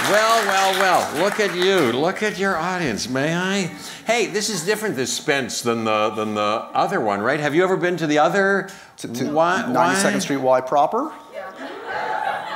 Well, look at you. Look at your audience, may I? Hey, this is different, this Spence, than the other one, right? Have you ever been to the other? To 92nd Street Y proper?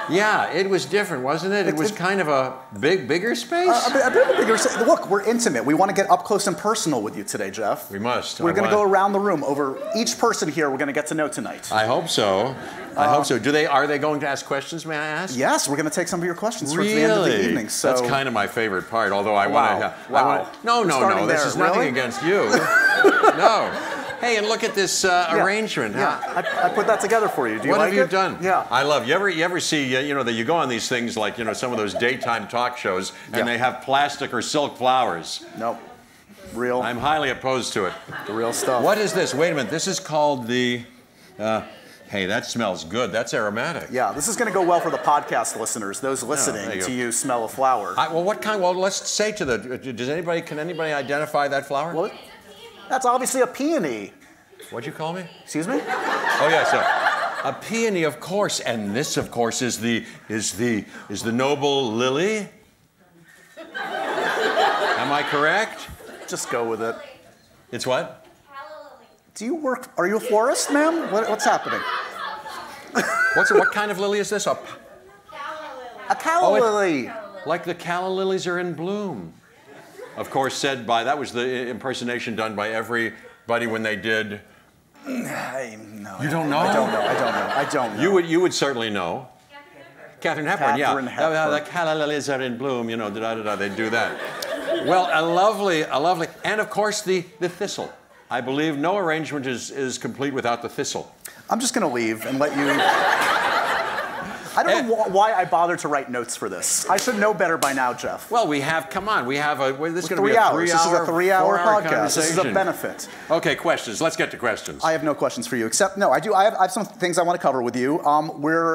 Yeah, it was different, wasn't it? It was kind of a bigger space? A bit of a bigger space. Look, we're intimate. We want to get up close and personal with you today, Jeff. We must. We're going to go around the room. Over each person here, we're going to get to know tonight. I hope so. I hope so. Are they going to ask questions, may I ask? Yes, we're going to take some of your questions towards the end of the evening. So. That's kind of my favorite part, although I want to... Wow. No, this is nothing against you. No. Hey, and look at this arrangement. Yeah, I put that together for you. Do you like it? What have you done? Yeah. I love. You ever see, that you go on these things like, some of those daytime talk shows, and they have plastic or silk flowers. Nope. Real. I'm highly opposed to it. The real stuff. What is this? Wait a minute. This is called the... hey, that smells good. That's aromatic. Yeah, this is going to go well for the podcast listeners, those listening to you smell a flower. Well, what kind? Well, let's say to the... Can anybody identify that flower? Well, that's obviously a peony. What'd you call me? Excuse me? Oh, yeah, so a peony, of course, and this, of course, is the noble lily. Am I correct? Just go with it. It's what? Do you work? Are you a florist, ma'am? What's happening? What kind of lily is this? A calla lily. Like the calla lilies are in bloom. Of course, that was the impersonation done by everybody when they did. No. You don't know? I don't know. You would certainly know. Katharine Hepburn, Hepburn. The calla lilies are in bloom, they do that. Well, a lovely, and of course the thistle. I believe no arrangement is complete without the thistle. I'm just going to leave and let you... I don't know why I bothered to write notes for this. I should know better by now, Jeff. Well, this is going to be a 3 hour. This is a 3-hour podcast. This is a conversation. benefit. Okay, questions. Let's get to questions. I have no questions for you, except, no, I do. I have some things I want to cover with you.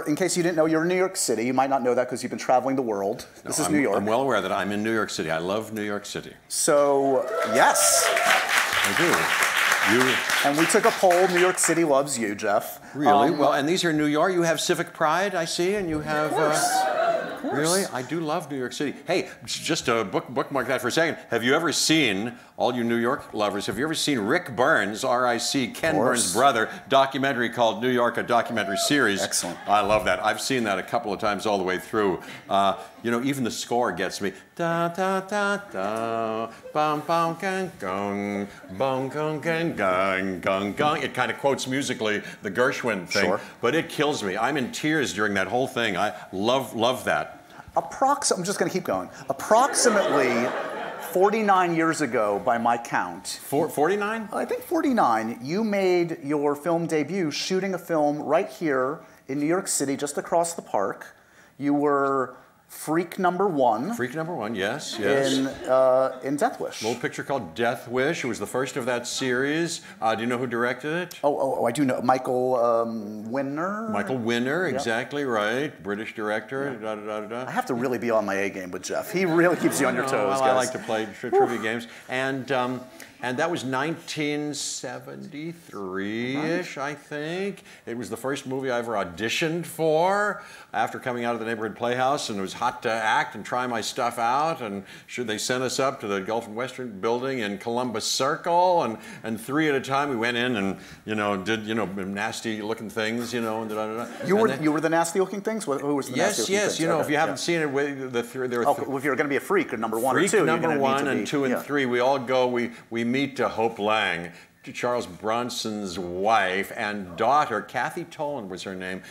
In case you didn't know, you're in New York City. You might not know that because you've been traveling the world. This is New York. I'm well aware that I'm in New York City. I love New York City. So, yes. I do. And we took a poll. New York City loves you, Jeff. Really? Well, and these are New York. You have civic pride, I see, and you have... Of course. Really? I do love New York City. Hey, just to bookmark that for a second, have you ever seen, all you New York lovers, have you ever seen Rick Burns, R.I.C., Ken Burns' brother, documentary called New York, a documentary series? Excellent. I love that. I've seen that a couple of times all the way through. Even the score gets me. Da da da da, bum bum gang gong, bum gong gang gong gong gong. It kind of quotes musically the Gershwin thing, but it kills me. I'm in tears during that whole thing. I love that. I'm just going to keep going. Approximately 49 years ago, by my count. 49? I think 49. You made your film debut shooting a film right here in New York City, just across the park. You were Freak number 1. Freak number 1, yes. In Death Wish. A little picture called Death Wish. It was the first of that series. Do you know who directed it? Oh, I do know. Michael Winner? Michael Winner, exactly right. British director. I have to really be on my A game with Jeff. He really keeps you on your toes, well, guys. I like to play trivia games. And that was 1973-ish, I think. It was the first movie I ever auditioned for after coming out of the neighborhood playhouse, and it was hot to act and try my stuff out. And they sent us up to the Gulf and Western building in Columbus Circle, and 3 at a time we went in and did nasty-looking things, You were the nasty-looking things. Who was the nasty-looking things? Yes. If you haven't seen it, if you're going to be a freak, number 1 freak or 2, number 1 and 2 and 3, we all go. We meet Hope Lang, Charles Bronson's wife and daughter, Kathy Tolan was her name,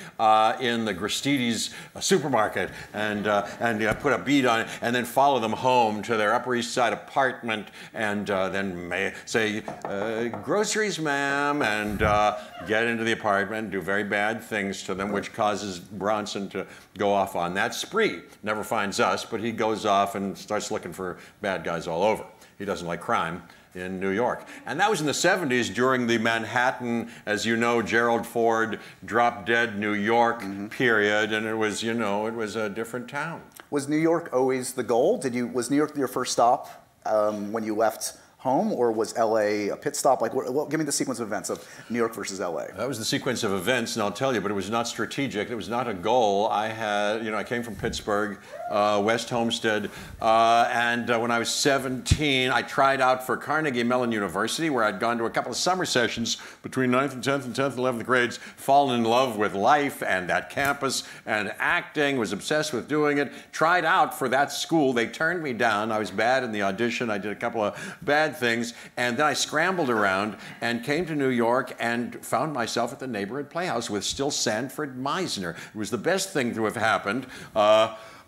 in the Gristedes supermarket, and put a bead on it, and then follow them home to their Upper East Side apartment, and then say, groceries, ma'am, and get into the apartment, do very bad things to them, which causes Bronson to go off on that spree. Never finds us, but he goes off and starts looking for bad guys all over. He doesn't like crime in New York. And that was in the 70s during the Manhattan, as you know, Gerald Ford drop dead New York period, and it was, it was a different town. Was New York always the goal? Was New York your first stop when you left home, or was LA a pit stop? Like, give me the sequence of events of New York versus LA. That was the sequence of events, and I'll tell you, but it was not strategic. It was not a goal. I had, I came from Pittsburgh, West Homestead, and when I was 17, I tried out for Carnegie Mellon University, where I'd gone to a couple of summer sessions between 9th and 10th and 10th and 11th grades, fallen in love with life and that campus and acting, was obsessed with doing it, tried out for that school. They turned me down. I was bad in the audition. I did a couple of bad things, and then I scrambled around and came to New York and found myself at the neighborhood playhouse with still Sanford Meisner. It was the best thing to have happened.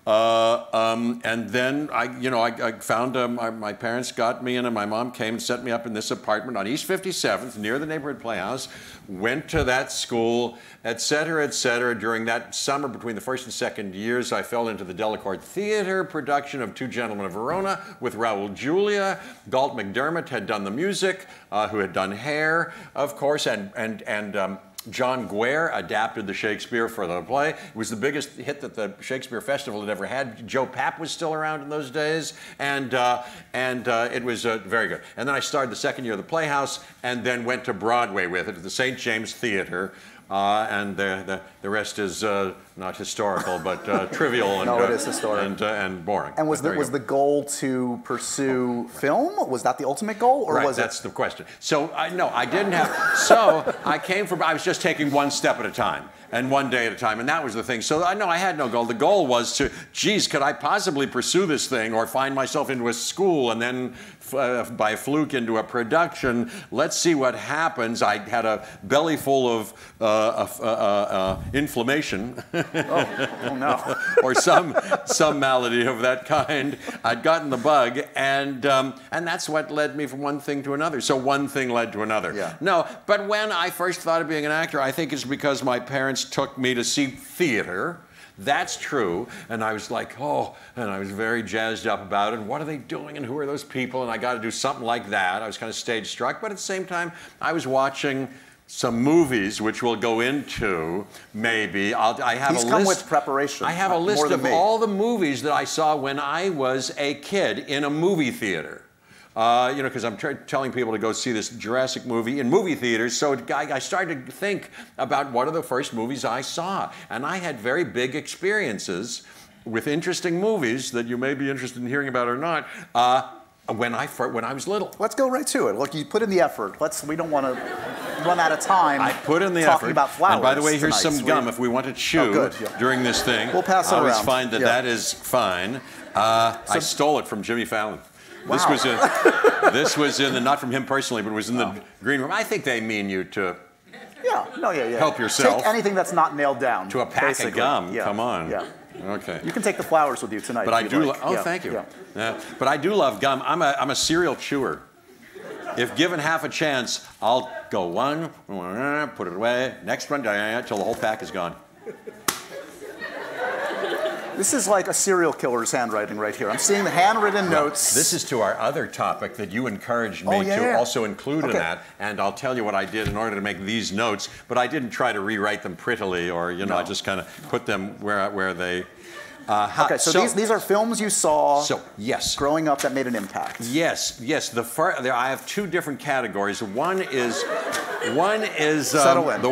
And then I found my parents got me in, and my mom came and set me up in this apartment on East 57th near the neighborhood playhouse. Went to that school, et cetera, et cetera. During that summer between the first and second years, I fell into the Delacorte Theater production of Two Gentlemen of Verona with Raul Julia. Galt McDermott had done the music, who had done Hair, of course, and John Guare adapted the Shakespeare for the play. It was the biggest hit that the Shakespeare Festival had ever had. Joe Papp was still around in those days, and it was very good. And then I started the second year of the Playhouse, and then went to Broadway with it at the St. James Theater. And the rest is not historical, but trivial and, no, it is historic. And boring. And was the goal to pursue film? Was that the ultimate goal, or right, was that's the question. So no, I didn't have. So I was just taking one step at a time and one day at a time, and that was the thing. So I had no goal. The goal was to, geez, could I possibly pursue this thing or find myself into a school and then by fluke into a production? Let's see what happens. I had a belly full of inflammation. Oh no. Or some malady of that kind. I'd gotten the bug, and that's what led me from one thing to another. So one thing led to another. Yeah. No, but when I first thought of being an actor, I think it's because my parents took me to see theater. That's true, and I was like, oh, and I was very jazzed up about it. And what are they doing, and who are those people? And I got to do something like that. I was kind of stage struck, but at the same time, I was watching some movies, which we'll go into, maybe. I have He's a come list. with preparation. I have a list of all the movies that I saw when I was a kid in a movie theater. Because I'm telling people to go see this Jurassic movie in movie theaters, so I started to think about what are the first movies I saw. And I had very big experiences with interesting movies that you may be interested in hearing about or not, when I was little. Let's go right to it. Look, you put in the effort. We don't want to run out of time. I put in the talking effort. about flowers. And by the way, here's tonight. some gum if we want to chew during this thing. We'll pass it around. I always find that that is fine. I stole it from Jimmy Fallon. Wow. This was in the, not from him personally, but it was in the green room. I think they mean you to help yourself. Take anything that's not nailed down. To a pack basically. of gum. Yeah. Come on. Yeah. Okay. You can take the flowers with you tonight. But I do. Like. Thank you. Yeah. But I do love gum. I'm a serial chewer. If given half a chance, I'll go one, put it away, next one, till the whole pack is gone. This is like a serial killer's handwriting right here. I'm seeing the handwritten notes. This is to our other topic that you encouraged me to also include in that, and I'll tell you what I did in order to make these notes, but I didn't try to rewrite them prettily, or I just kind of put them where they... Okay, so these are films you saw yes. growing up that made an impact. Yes. I have two different categories. One is the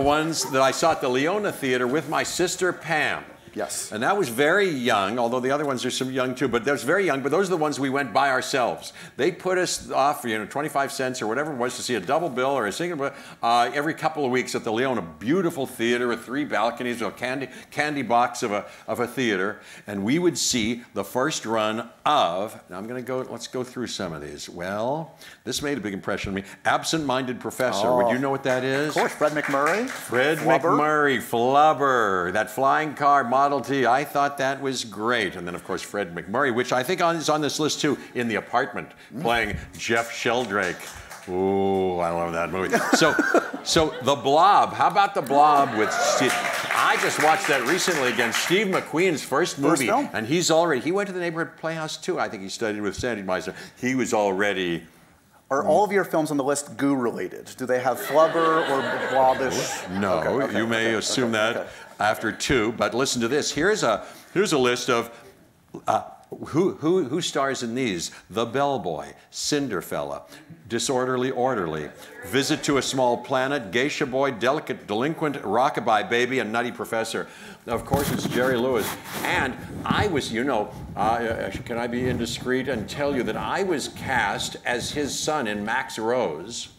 ones that I saw at the Leona Theater with my sister Pam. Yes. And that was very young, although the other ones are some young too, but that was very young, but those are the ones we went by ourselves. They put us off, 25 cents or whatever it was to see a double bill or a single bill every couple of weeks at the Leona. Beautiful theater with 3 balconies, a candy box of a theater, and we would see the first run of, now let's go through some of these. Well, this made a big impression on me. Absent-Minded Professor. Would you know what that is? Of course, Fred McMurray. Fred McMurray, Flubber, that flying car, Model T. I thought that was great. And then, of course, Fred McMurray, which I think is on this list, too, in The Apartment, playing Jeff Sheldrake. Ooh, I love that movie. So The Blob. How about The Blob with Steve? I just watched that recently again. Steve McQueen's first movie. Film. And he went to the neighborhood playhouse, too. I think he studied with Sandy Meisner. He was already... Are all of your films on the list Goo related? Do they have Flubber or Blobish? No, you may assume that after 2. But listen to this. Here's a list of Who stars in these? The Bellboy, Cinderfella, Disorderly Orderly, Visit to a Small Planet, Geisha Boy, Delicate Delinquent, Rockabye Baby, and Nutty Professor. Of course, it's Jerry Lewis. And I was, you know, can I be indiscreet and tell you that I was cast as his son in Max Rose,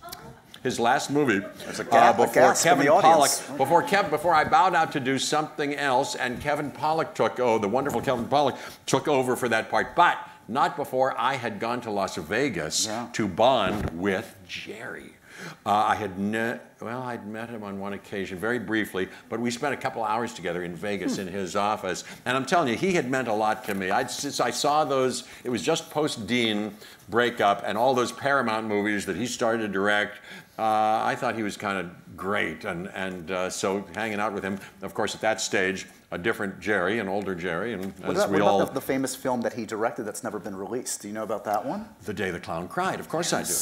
his last movie, before Kevin Pollak, before I bowed out to do something else, and Kevin Pollak the wonderful Kevin Pollak took over for that part, but not before I had gone to Las Vegas to bond with Jerry. I'd met him on one occasion, very briefly, but we spent a couple hours together in Vegas in his office. And I'm telling you, he had meant a lot to me. I saw those, it was just post-Dean breakup and all those Paramount movies that he started to direct. I thought he was kind of great. And so hanging out with him, of course, at that stage, a different Jerry, an older Jerry. And what about the famous film that he directed that's never been released? Do you know about that one? The Day the Clown Cried. Of course I do.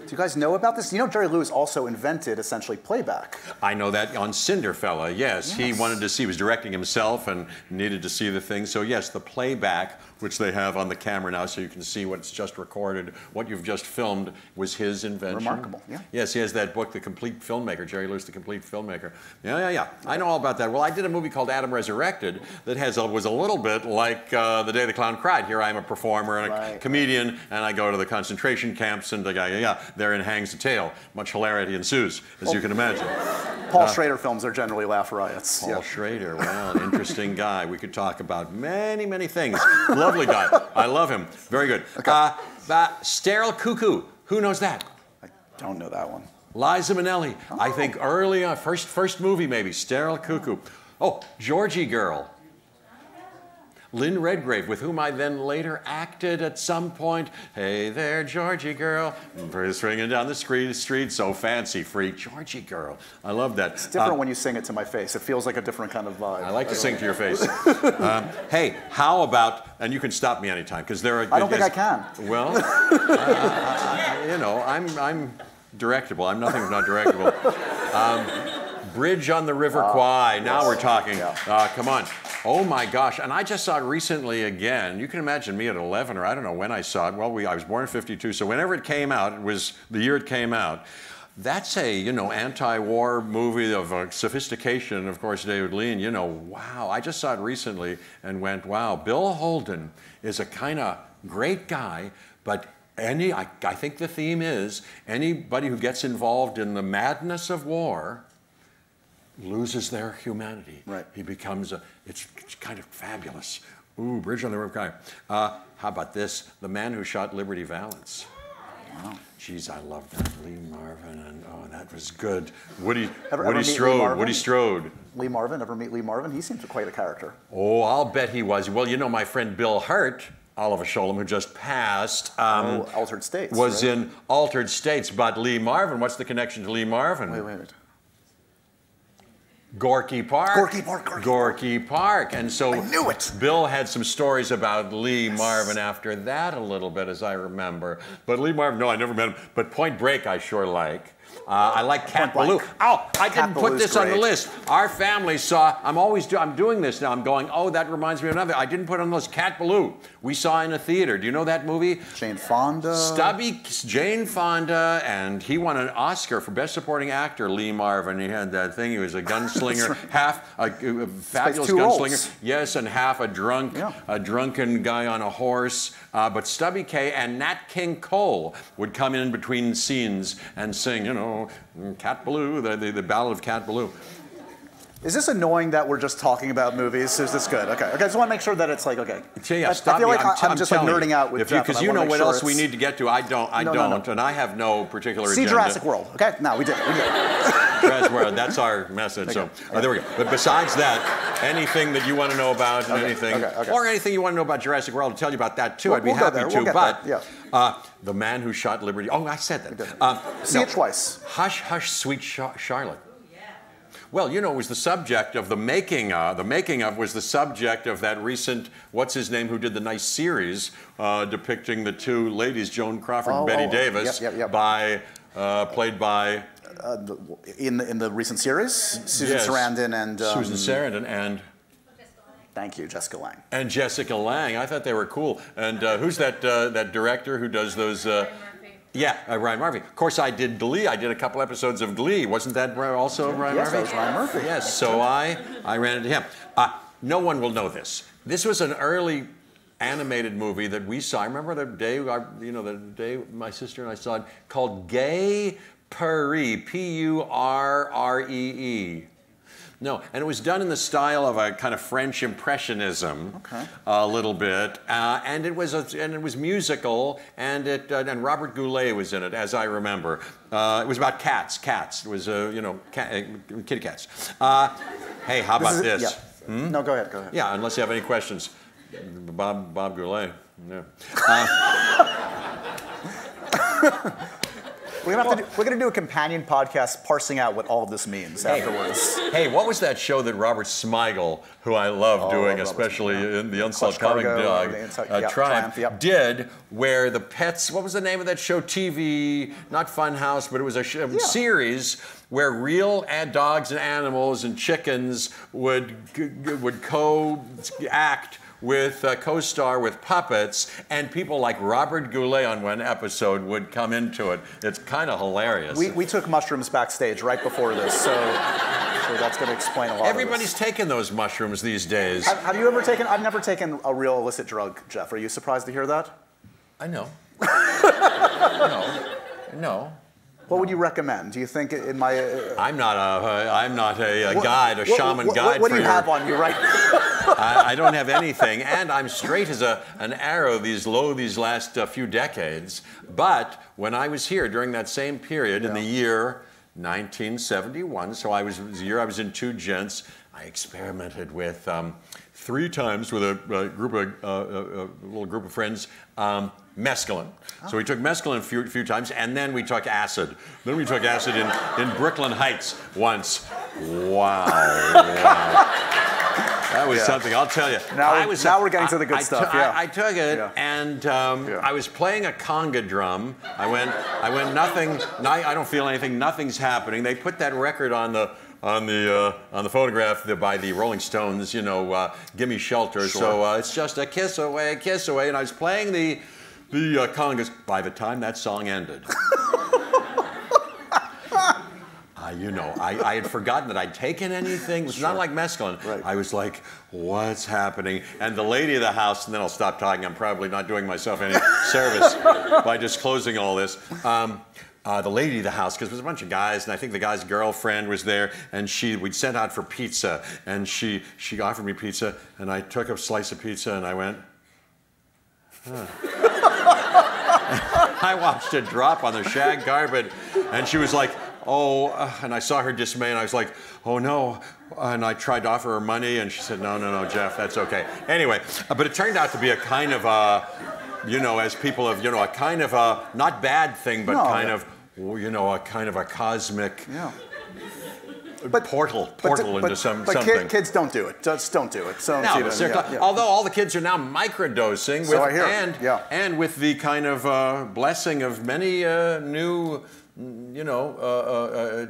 Do you guys know about this? You know Jerry Lewis also invented, essentially, playback. I know that on Cinderfella, yes. He wanted to see, he was directing himself and needed to see the thing. So yes, the playback, which they have on the camera now so you can see what's just recorded, what you've just filmed, was his invention. Remarkable, yeah. Yes, he has that book, The Complete Filmmaker, Jerry Lewis, The Complete Filmmaker. Yeah. I know all about that. Well, I did a movie called Adam Resurrected that was a little bit like The Day the Clown Cried. Here I am a performer and a comedian, and I go to the concentration camps, and therein hangs the tale. Much hilarity ensues, as you can imagine. Paul Schrader films are generally laugh riots. Paul Schrader, well, interesting guy. We could talk about many, many things. Lovely guy. I love him. Very good. Okay. Sterile Cuckoo. Who knows that? I don't know that one. Liza Minnelli. Oh. I think early on, first movie maybe, Sterile Cuckoo. Oh, Georgie Girl. Lynn Redgrave, with whom I then later acted at some point. Hey there, Georgie Girl. Swinging down the street, so fancy free. Georgie Girl. I love that. It's different when you sing it to my face. It feels like a different kind of vibe. I like to sing to your face. Hey, how about, and you can stop me anytime, because there are... I don't think I can. Well, you know, I'm directable. I'm nothing if not directable. Bridge on the River Kwai. Now we're talking. Come on. Oh my gosh, and I just saw it recently again. You can imagine me at 11, or I don't know when I saw it. Well, I was born in '52, so whenever it came out, it was the year it came out. That's a, you know, anti-war movie of sophistication, of course, David Lean, you know, wow. I just saw it recently and went, wow, Bill Holden is a kind of great guy, but I think the theme is anybody who gets involved in the madness of war loses their humanity. Right. He becomes it's kind of fabulous. Ooh, Bridge on the River Kwai. How about this? The Man Who Shot Liberty Valance. Wow. Geez, I love that. Lee Marvin, and oh, that was good. Woody Strode. Lee Marvin, ever meet Lee Marvin? He seems quite a character. Oh, I'll bet he was. Well, you know, my friend Bill Hart, Oliver Sholem, who just passed, Altered States, was in Altered States. But Lee Marvin, what's the connection to Lee Marvin? Wait. Gorky Park. Gorky Park. And so I knew it. Bill had some stories about Lee Marvin after that a little bit, as I remember. But Lee Marvin, no, I never met him. But Point Break I sure like. I like Cat Ballou. Oh, I didn't put this on the list. Our family saw, I'm doing this now. I'm going, oh, that reminds me of another. I didn't put on the list. Cat Ballou. We saw in a theater. Do you know that movie? Jane Fonda. Jane Fonda, and he won an Oscar for Best Supporting Actor, Lee Marvin. He had that thing. He was a gunslinger, half a fabulous gunslinger. Roles. Yes, and half a drunken guy on a horse. But Stubby Kaye and Nat King Cole would come in between scenes and sing, you know, Cat Ballou, the Ballad of Cat Ballou. Is this annoying that we're just talking about movies? Is this good? Okay, I just want to make sure that it's like, okay. Yeah, I feel like I'm just like nerding out with Jeff. Because you know what else we need to get to. I don't, and I have no particular agenda. See Jurassic World, okay? No, we did. Jurassic World, that's our message. Okay. So there we go. But besides that, anything that you want to know about, or anything you want to know about Jurassic World, I'll tell you about that too. I'd be happy to. But The Man Who Shot Liberty. Oh, I said that. See it twice. Hush, Hush, Sweet Charlotte. Well, you know, it was the subject of the making of was the subject of that recent, what's his name, who did the nice series depicting the two ladies, Joan Crawford and Betty Davis, played by... in the recent series? Susan Sarandon and... Susan Sarandon and... Thank you, Jessica Lange. And Jessica Lange. I thought they were cool. And who's that that director who does those? Yeah, Ryan Murphy. Of course, I did Glee. I did a couple episodes of Glee. Wasn't that also Ryan Murphy? Yes, that was Ryan Murphy. Yes, so I ran into him. No one will know this. This was an early animated movie that we saw. I remember the day, the day my sister and I saw it, called Gay Purree, P-U-R-R-E-E. No, and it was done in the style of a kind of French Impressionism, a little bit, and it was musical, and Robert Goulet was in it, as I remember. It was about cats. It was kitty cats. Hey, how about this? Yeah. No, go ahead. Yeah, unless you have any questions, Bob Goulet. Yeah. We're gonna do a companion podcast parsing out what all of this means afterwards. Hey, what was that show that Robert Smigel, who I love doing, especially in the Unsolved Comic Dog, Triumph, did, where the pets, what was the name of that show? TV, not Funhouse, but it was a series where real dogs and animals and chickens would co-act with co-star with puppets, and people like Robert Goulet on one episode would come into it. It's kind of hilarious. We took mushrooms backstage right before this, so that's going to explain a lot. Everybody's taking those mushrooms these days. Have you ever taken? I've never taken a real illicit drug, Jeff. Are you surprised to hear that? I know. No. What would you recommend? Do you think in my? I'm not a guide, a shaman guide. What do you have on you right now? I don't have anything, and I'm straight as an arrow these last few decades. But when I was here during that same period in the year 1971, so I was the year I was in Two Gents, I experimented with 3 times with a little group of friends. Mescaline. So we took mescaline a few times, and then we took acid. Then we took acid in Brooklyn Heights once. Wow. That was something, I'll tell you. Now we're getting to the good stuff. I took it, and I was playing a conga drum. I went, nothing, I don't feel anything, nothing's happening. They put that record on the phonograph by the Rolling Stones, Gimme Shelter. Sure. So it's just a kiss away, and I was playing the congas. By the time that song ended, I had forgotten that I'd taken anything. It was not like mescaline. Right. I was like, what's happening? And the lady of the house, and then I'll stop talking. I'm probably not doing myself any service by disclosing all this. The lady of the house, because there was a bunch of guys, and I think the guy's girlfriend was there, and we'd sent out for pizza, and she offered me pizza, and I took a slice of pizza, and I went, huh. I watched it drop on the shag carpet, and she was like, oh, and I saw her dismay, and I was like, oh no, and I tried to offer her money, and she said, no, Jeff, that's okay. Anyway, but it turned out to be a kind of as people have, a kind of a, not bad thing, but kind of, a kind of a cosmic portal into something. But kids don't do it. Just don't do it. So although all the kids are now microdosing, and with the kind of blessing of many new,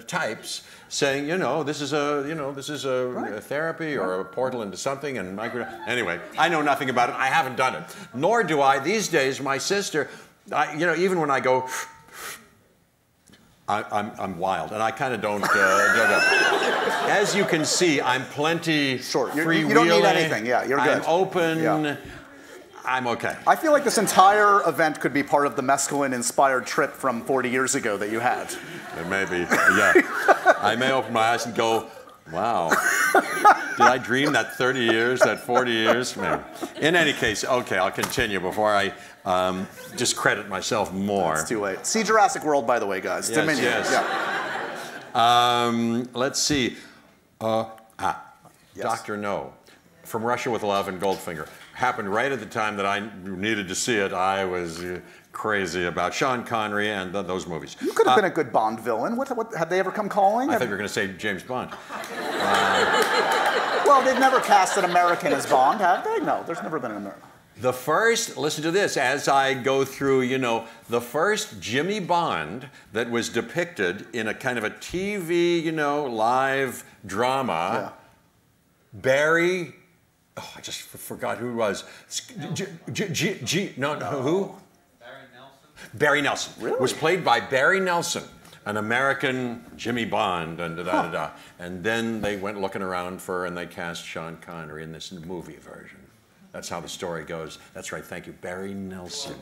types, saying, this is a therapy or a portal into something, and Anyway, I know nothing about it. I haven't done it, nor do I these days. My sister, even when I go. I'm wild, and I kind of don't. As you can see, I'm plenty freewheeling. You don't need anything. Yeah, you're good. I'm open. Yeah. I'm okay. I feel like this entire event could be part of the mescaline-inspired trip from 40 years ago that you had. It may be. Yeah. I may open my eyes and go, wow. Did I dream that 30 years, that 40 years? Maybe. In any case, okay, I'll continue before I discredit myself more. It's too late. See Jurassic World, by the way, guys. Yes, Dominion. yes. Yeah. Let's see. Dr. No, From Russia with Love and Goldfinger. Happened right at the time that I needed to see it. I was crazy about Sean Connery and those movies. You could have been a good Bond villain. What have they ever come calling? I thought you were going to say James Bond. Well, they've never cast an American as Bond, have they? No, there's never been an American. The first, listen to this, as I go through, the first Jimmy Bond that was depicted in a kind of a TV, live drama, Barry Oh, I just forgot who it was. Who? Barry Nelson. Barry Nelson. Really? Was played by Barry Nelson, an American Jimmy Bond, and da-da-da-da. And then they went looking around and they cast Sean Connery in this movie version. That's how the story goes. That's right, thank you, Barry Nelson.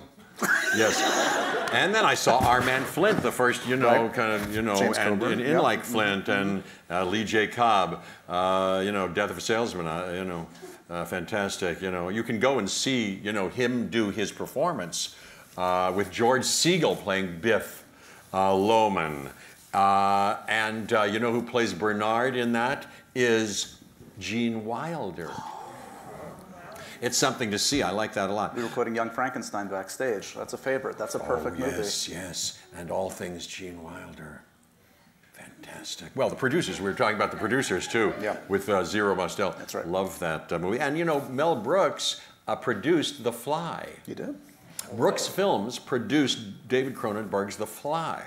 Yes. And then I saw Our Man Flint, the first, kind of, James and Coburn. in Like Flint, and Lee J. Cobb, Death of a Salesman, fantastic. You can go and see, him do his performance with George Segal playing Biff Loman. And you know who plays Bernard in that is Gene Wilder. It's something to see. I like that a lot. We were quoting Young Frankenstein backstage. That's a favorite. That's a perfect movie. Yes. And all things Gene Wilder. Fantastic. Well, the producers, we were talking about the producers too, with Zero Mostel. That's right. Love that movie. And Mel Brooks produced The Fly. You did? Brooks Films produced David Cronenberg's The Fly.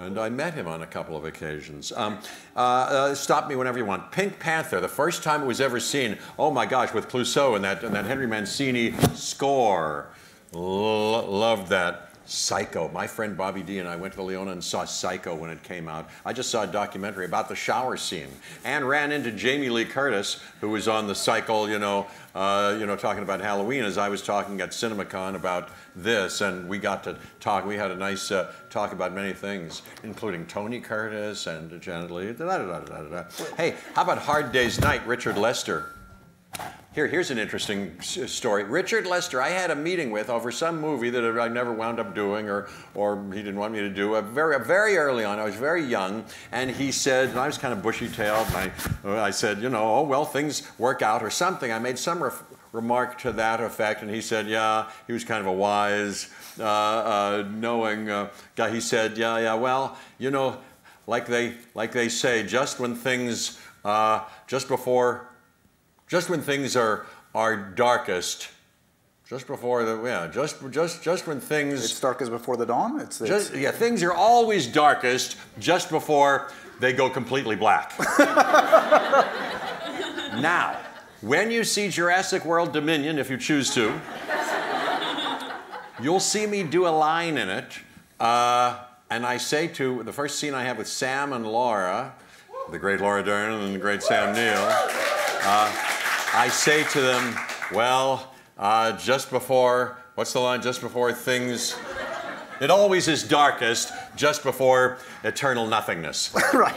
And I met him on a couple of occasions. Stop me whenever you want. Pink Panther, the first time it was ever seen, oh my gosh, with Clouseau and that Henry Mancini score. Loved that. Psycho. My friend Bobby D and I went to Leona and saw Psycho when it came out. I just saw a documentary about the shower scene and ran into Jamie Lee Curtis, who was on the cycle, talking about Halloween as I was talking at CinemaCon about this, and we got to talk. We had a nice talk about many things, including Tony Curtis and Janet Leigh. Hey, how about Hard Day's Night, Richard Lester? Here's an interesting story. Richard Lester, I had a meeting with over some movie that I never wound up doing, or he didn't want me to do. Very early on, I was very young, and he said, and I was kind of bushy-tailed, and I said, oh, well, things work out or something. I made some remark to that effect, and he said, yeah, he was kind of a wise, knowing guy. He said, yeah, well, like they say, just when things, just when things are darkest, just before just when things... It's darkest before the dawn? Things are always darkest just before they go completely black. Now, when you see Jurassic World Dominion, if you choose to, you'll see me do a line in it, and I say the first scene I have with Sam and Laura, the great Laura Dern and the great Sam Neill, I say to them, well, just before, what's the line? Just before things, it always is darkest, just before eternal nothingness. Right.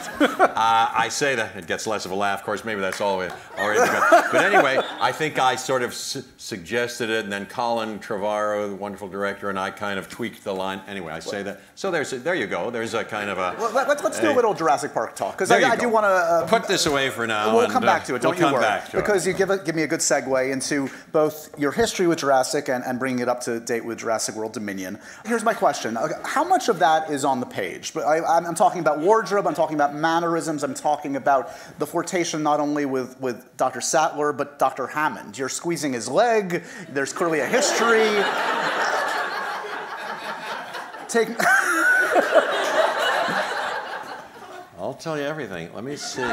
I say that, it gets less of a laugh, of course, maybe that's all we already got. But anyway, I think I sort of suggested it, and then Colin Trevorrow, the wonderful director, and I kind of tweaked the line. Anyway, I say that. So there you go. There's a kind of a... Well, let's do a little Jurassic Park talk, because I do want to... Put this away for now. We'll come back to it, don't you worry. Because you give me a good segue into both your history with Jurassic and bringing it up to date with Jurassic World Dominion. Here's my question. How much of that is on the page? But I'm talking about wardrobe, I'm talking about mannerisms, I'm talking about the flirtation not only with Dr. Sattler, but Dr. Hammond. You're squeezing his leg, there's clearly a history. I'll tell you everything. Let me see.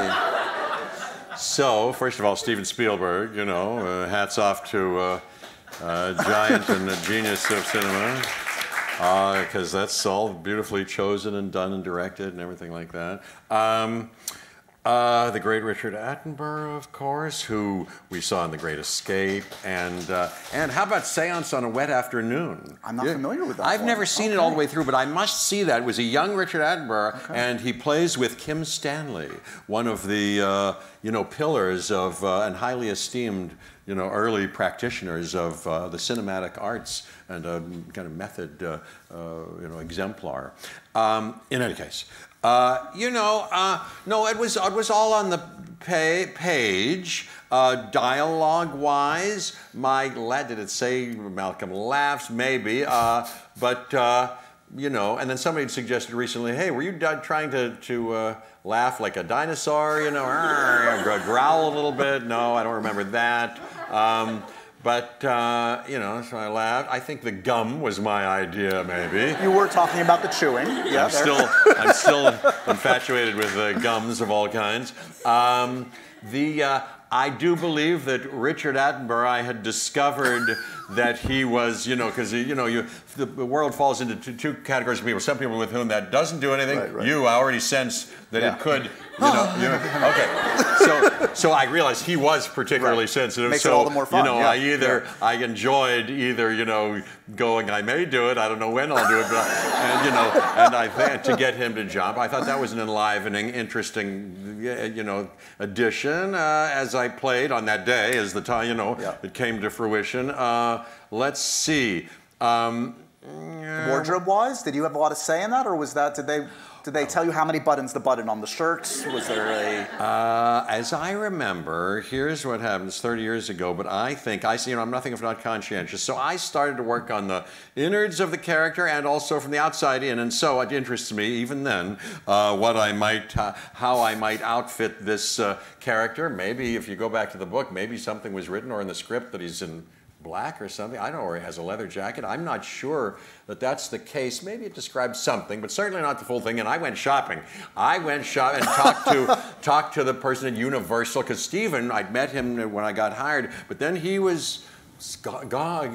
So, first of all, Steven Spielberg, hats off to a giant and a genius of cinema. Because that's all beautifully chosen and done and directed and everything like that. The great Richard Attenborough, of course, who we saw in The Great Escape, and how about Seance on a Wet Afternoon? I'm not familiar with that. I've never seen it all the way through, but I must see that. It was a young Richard Attenborough, and he plays with Kim Stanley, one of the pillars of and highly esteemed early practitioners of the cinematic arts and a kind of method, exemplar. In any case, no, it was all on the page. Dialogue-wise, did it say Malcolm laughs? Maybe, but and then somebody suggested recently, hey, were you trying to laugh like a dinosaur? Growl a little bit? No, I don't remember that. So I laughed. I think the gum was my idea, maybe. You were talking about the chewing. Yeah, I'm still infatuated with gums of all kinds. I do believe that Richard Attenborough, I had discovered that he was, because the world falls into two categories of people. Some people with whom that doesn't do anything. Right. You, I already sense that it could. Okay. So I realized he was particularly sensitive. Makes it all the more fun. I enjoyed either going, I may do it, I don't know when I'll do it, but and I think to get him to jump, I thought that was an enlivening, interesting, addition as I played on that day, as the time it came to fruition. Let's see. Wardrobe-wise, did you have a lot of say in that, or was that did they tell you how many buttons to button on the shirts? Was there a... As I remember, here's what happens 30 years ago, but I think, I'm nothing if not conscientious, so I started to work on the innards of the character and also from the outside in, and so it interests me, even then, how I might outfit this character. Maybe if you go back to the book, maybe something was written or in the script that he's in black or something. I don't know, or he has a leather jacket. I'm not sure that that's the case. Maybe it describes something, but certainly not the full thing. And I went shopping. I went shopping and talked to the person at Universal, because Stephen, I'd met him when I got hired, but then he was gone,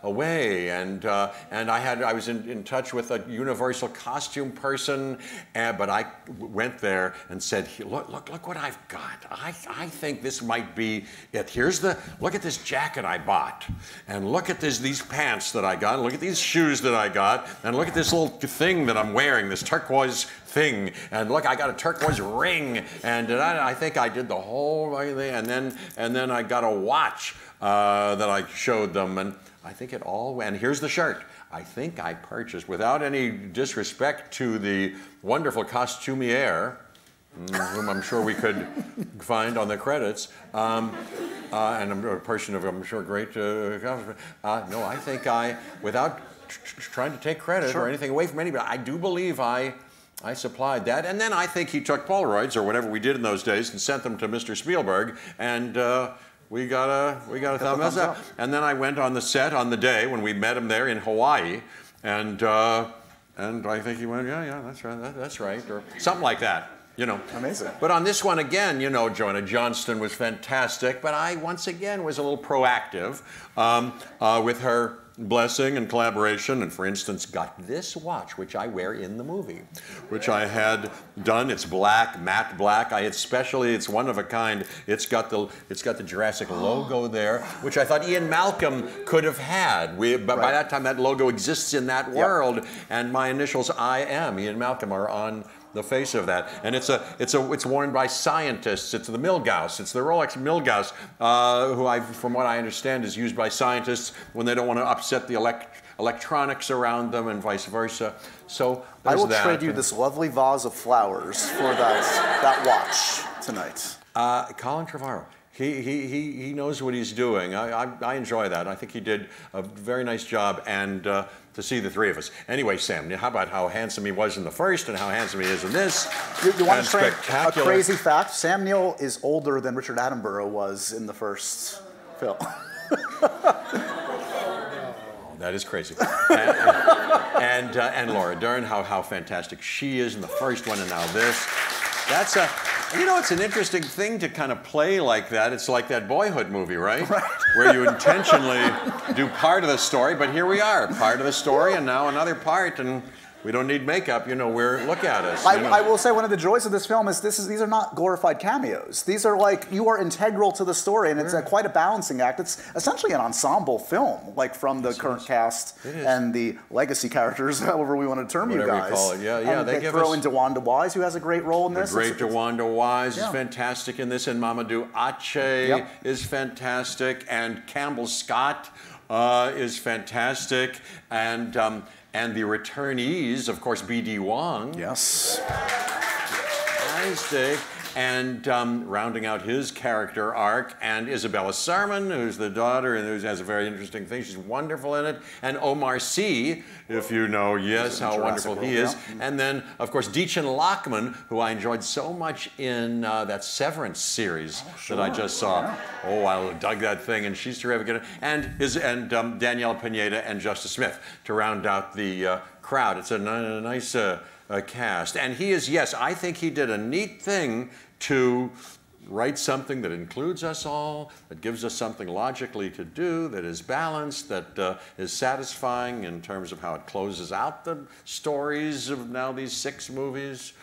away, and I was in touch with a Universal costume person, but I went there and said, look what I've got. I think this might be it. Look at this jacket I bought, and look at these pants that I got, and look at these shoes that I got, and look at this little thing that I'm wearing, this turquoise thing, and look, I got a turquoise ring, and I think I did the whole thing, and then I got a watch that I showed them, and I think it all went. And here's the shirt. I think I purchased, without any disrespect to the wonderful costumier, whom I'm sure we could find on the credits, and a person of, I'm sure, great no, I think without trying to take credit or anything away from anybody, I do believe I supplied that. And then I think he took Polaroids, or whatever we did in those days, and sent them to Mr. Spielberg, and we got a thumbs up. And then I went on the set on the day when we met him there in Hawaii, and I think he went, yeah, that's right, or something like that. Amazing. But on this one again, Joanna Johnston was fantastic, but I once again was a little proactive with her blessing and collaboration, and for instance got this watch, which I wear in the movie, which I had done. It's black, matte black. It's one of a kind. It's got the Jurassic logo there, which I thought Ian Malcolm could have had. But by that time that logo exists in that world, and my initials IM, Ian Malcolm, are on the face of that, and it's worn by scientists. It's the Milgauss. It's the Rolex Milgauss, who from what I understand, is used by scientists when they don't want to upset the electronics around them, and vice versa. So I will trade you this lovely vase of flowers for that watch tonight. Colin Trevorrow. He knows what he's doing. I enjoy that. I think he did a very nice job, and to see the three of us. Anyway, Sam, how about how handsome he was in the first and how handsome he is in this? You want to try a crazy fact? Sam Neill is older than Richard Attenborough was in the first film. That is crazy. And Laura Dern, how fantastic she is in the first one, and now this. That's it's an interesting thing to kind of play like that. It's like that Boyhood movie, right? Where you intentionally do part of the story, but here we are, part of the story, and now another part, and we don't need makeup. Look at us. I will say one of the joys of this film is these are not glorified cameos. These are you are integral to the story, and it's quite a balancing act. It's essentially an ensemble film, from the current cast and the legacy characters, however we want to term you guys. You call it. Yeah. They throw in DeWanda Wise, who has a great role in this. The great DeWanda Wise is fantastic in this, and Mamadou Ache is fantastic, and Campbell Scott is fantastic, and the returnees, of course, B.D. Wong. Yes. Fantastic. And rounding out his character arc, and Isabella Sermon, who's the daughter and who has a very interesting thing. She's wonderful in it. And Omar Sy, if you know, how wonderful he is. And then, of course, Deachin Lockman, who I enjoyed so much in that Severance series that I just saw. Yeah. Oh, I dug that thing, and she's terrific in it. And Danielle Pineda and Justice Smith to round out the crowd. It's a nice cast. And he is, I think he did a neat thing to write something that includes us all, that gives us something logically to do, that is balanced, that is satisfying in terms of how it closes out the stories of now these 6 movies.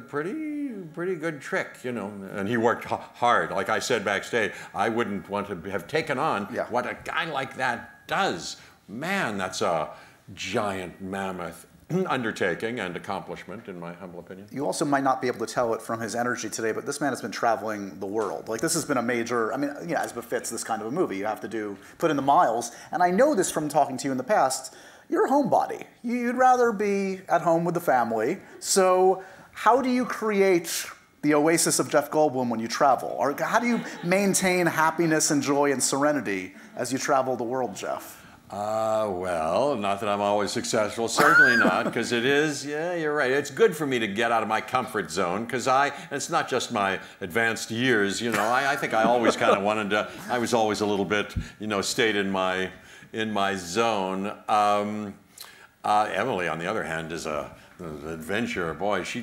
Pretty good trick, you know. And he worked hard. Like I said backstage, I wouldn't want to have taken on what a guy like that does. Man, that's a giant mammoth undertaking and accomplishment, in my humble opinion. You also might not be able to tell it from his energy today, but this man has been traveling the world. Like, this has been a major, I mean, yeah, as befits this kind of a movie, you have to put in the miles. And I know this from talking to you in the past, you're a homebody. You'd rather be at home with the family. So how do you create the oasis of Jeff Goldblum when you travel? Or how do you maintain happiness and joy and serenity as you travel the world, Jeff? Well, not that I'm always successful, certainly not, because it is, yeah, you're right. It's good for me to get out of my comfort zone, because it's not just my advanced years, you know, I think I always kind of wanted to, I was always a little bit, you know, stayed in my zone. Emily, on the other hand, is an adventurer. Boy, she'll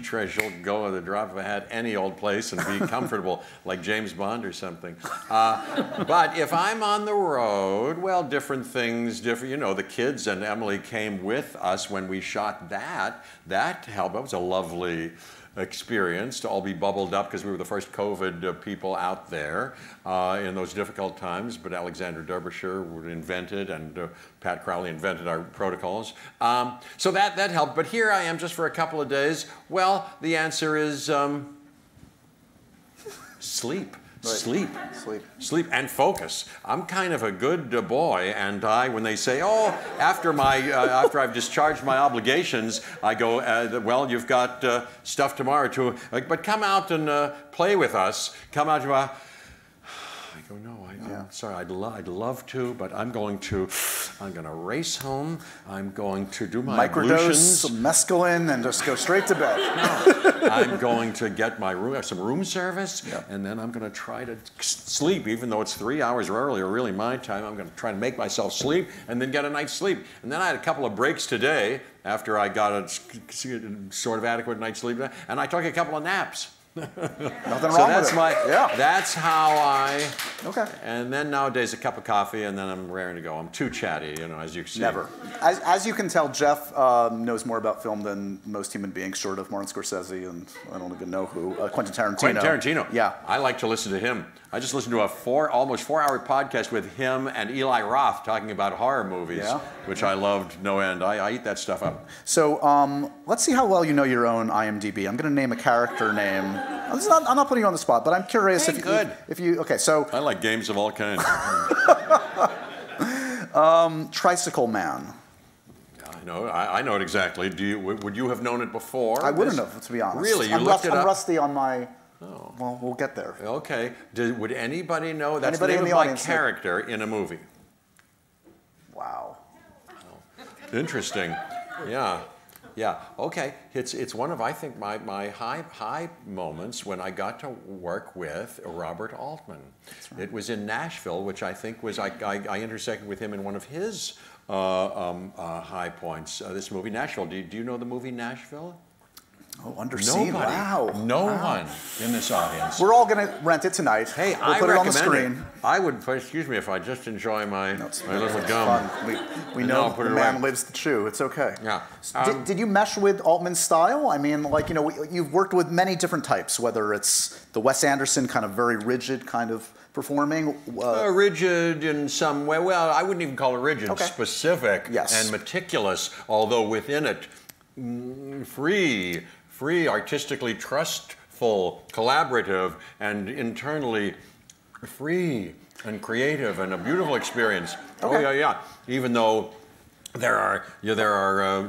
go at the drop of a hat any old place and be comfortable, like James Bond or something. But if I'm on the road, well, different things, you know, the kids and Emily came with us when we shot that. That helped. That was a lovely experience to all be bubbled up because we were the first COVID people out there in those difficult times. But Alexander Derbyshire invented and Pat Crowley invented our protocols. So that helped. But here I am just for a couple of days. Well, the answer is sleep. Right. Sleep and focus. I'm kind of a good boy, and when they say, "Oh," after I've discharged my obligations, I go, "Well, you've got stuff tomorrow too, but come out and play with us. Come out to." I go, "No, I'm sorry. I'd love to, but I'm going to race home. I'm going to do my microdose some mescaline and just go straight to bed." No, I'm going to get some room service, and then I'm going to try to sleep, even though it's 3 hours early, or really my time. I'm going to try to make myself sleep, and then get a night's sleep. And then I had a couple of breaks today after I got a sort of adequate night's sleep, and I took a couple of naps. Nothing wrong with it. That's how I. Okay. And then nowadays a cup of coffee, and then I'm raring to go. I'm too chatty, you know, as you see. Never. As you can tell, Jeff knows more about film than most human beings, short of Martin Scorsese and I don't even know who, Quentin Tarantino. Quentin Tarantino. Yeah. I like to listen to him. I just listened to a almost 4-hour podcast with him and Eli Roth talking about horror movies, which I loved no end. I eat that stuff up. So let's see how well you know your own IMDb. I'm going to name a character name. I'm not putting you on the spot, but I'm curious if you. Okay, so I like games of all kinds. Tricycle Man. I know it exactly. Would you have known it before? I wouldn't have, to be honest. Really, you I'm looked it up? I'm rusty on my. Oh. Well, we'll get there. Okay. Would anybody know? That's the name of my character in a movie. Wow. Oh. Interesting. Yeah. Yeah. Okay. It's one of, I think, my high moments when I got to work with Robert Altman. Right. It was in Nashville, which I think was I intersected with him in one of his high points. This movie, Nashville. Do you know the movie Nashville? Oh, Undersea. Nobody. Wow. No one in this audience. We're all going to rent it tonight. Hey, we'll put it on the screen. I would, excuse me if I just enjoy my little gum. We know the man lives to chew. It's okay. Yeah. Did you mesh with Altman's style? I mean, like, you know, you've worked with many different types, whether it's the Wes Anderson kind of very rigid kind of performing. Rigid in some way. Well, I wouldn't even call it rigid. Okay. Specific and meticulous, although within it, free, artistically trustful, collaborative, and internally free and creative, and a beautiful experience. Okay. Oh yeah. Even though there are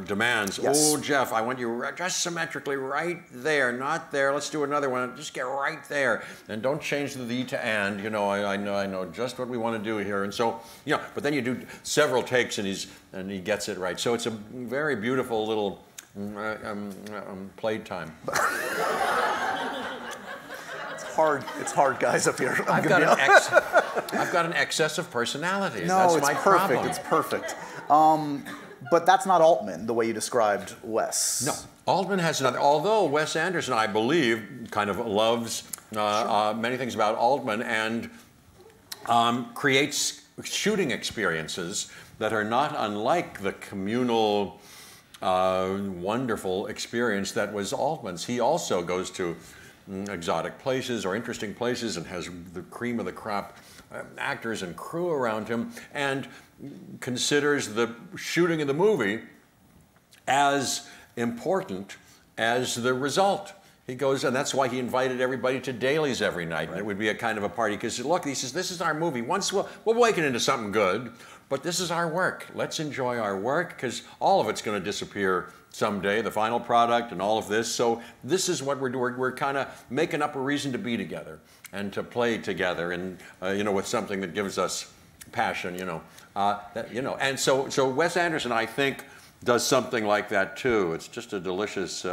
demands. Yes. Oh, Jeff, I want you just symmetrically right there, not there. Let's do another one. Just get right there, and don't change the "the" to "and." You know, I know just what we want to do here, and so But then you do several takes, and he gets it right. So it's a very beautiful little playtime. It's hard, guys, up here. I've got an excess of personality. No, That's it's my perfect. problem. It's perfect. But that's not Altman, the way you described Wes. No, Altman has another, although Wes Anderson, I believe, kind of loves many things about Altman and creates shooting experiences that are not unlike the communal, wonderful experience that was Altman's. He also goes to exotic places or interesting places and has the cream of the crop actors and crew around him and considers the shooting of the movie as important as the result. He goes, and that's why he invited everybody to dailies every night. Right. And it would be a kind of a party because, look, he says, this is our movie. Once we'll make it into something good, but this is our work. Let's enjoy our work because all of it's going to disappear someday, the final product and all of this. So this is what we're doing. We're kind of making up a reason to be together and to play together and, with something that gives us passion, And so Wes Anderson, I think, does something like that too. It's just a delicious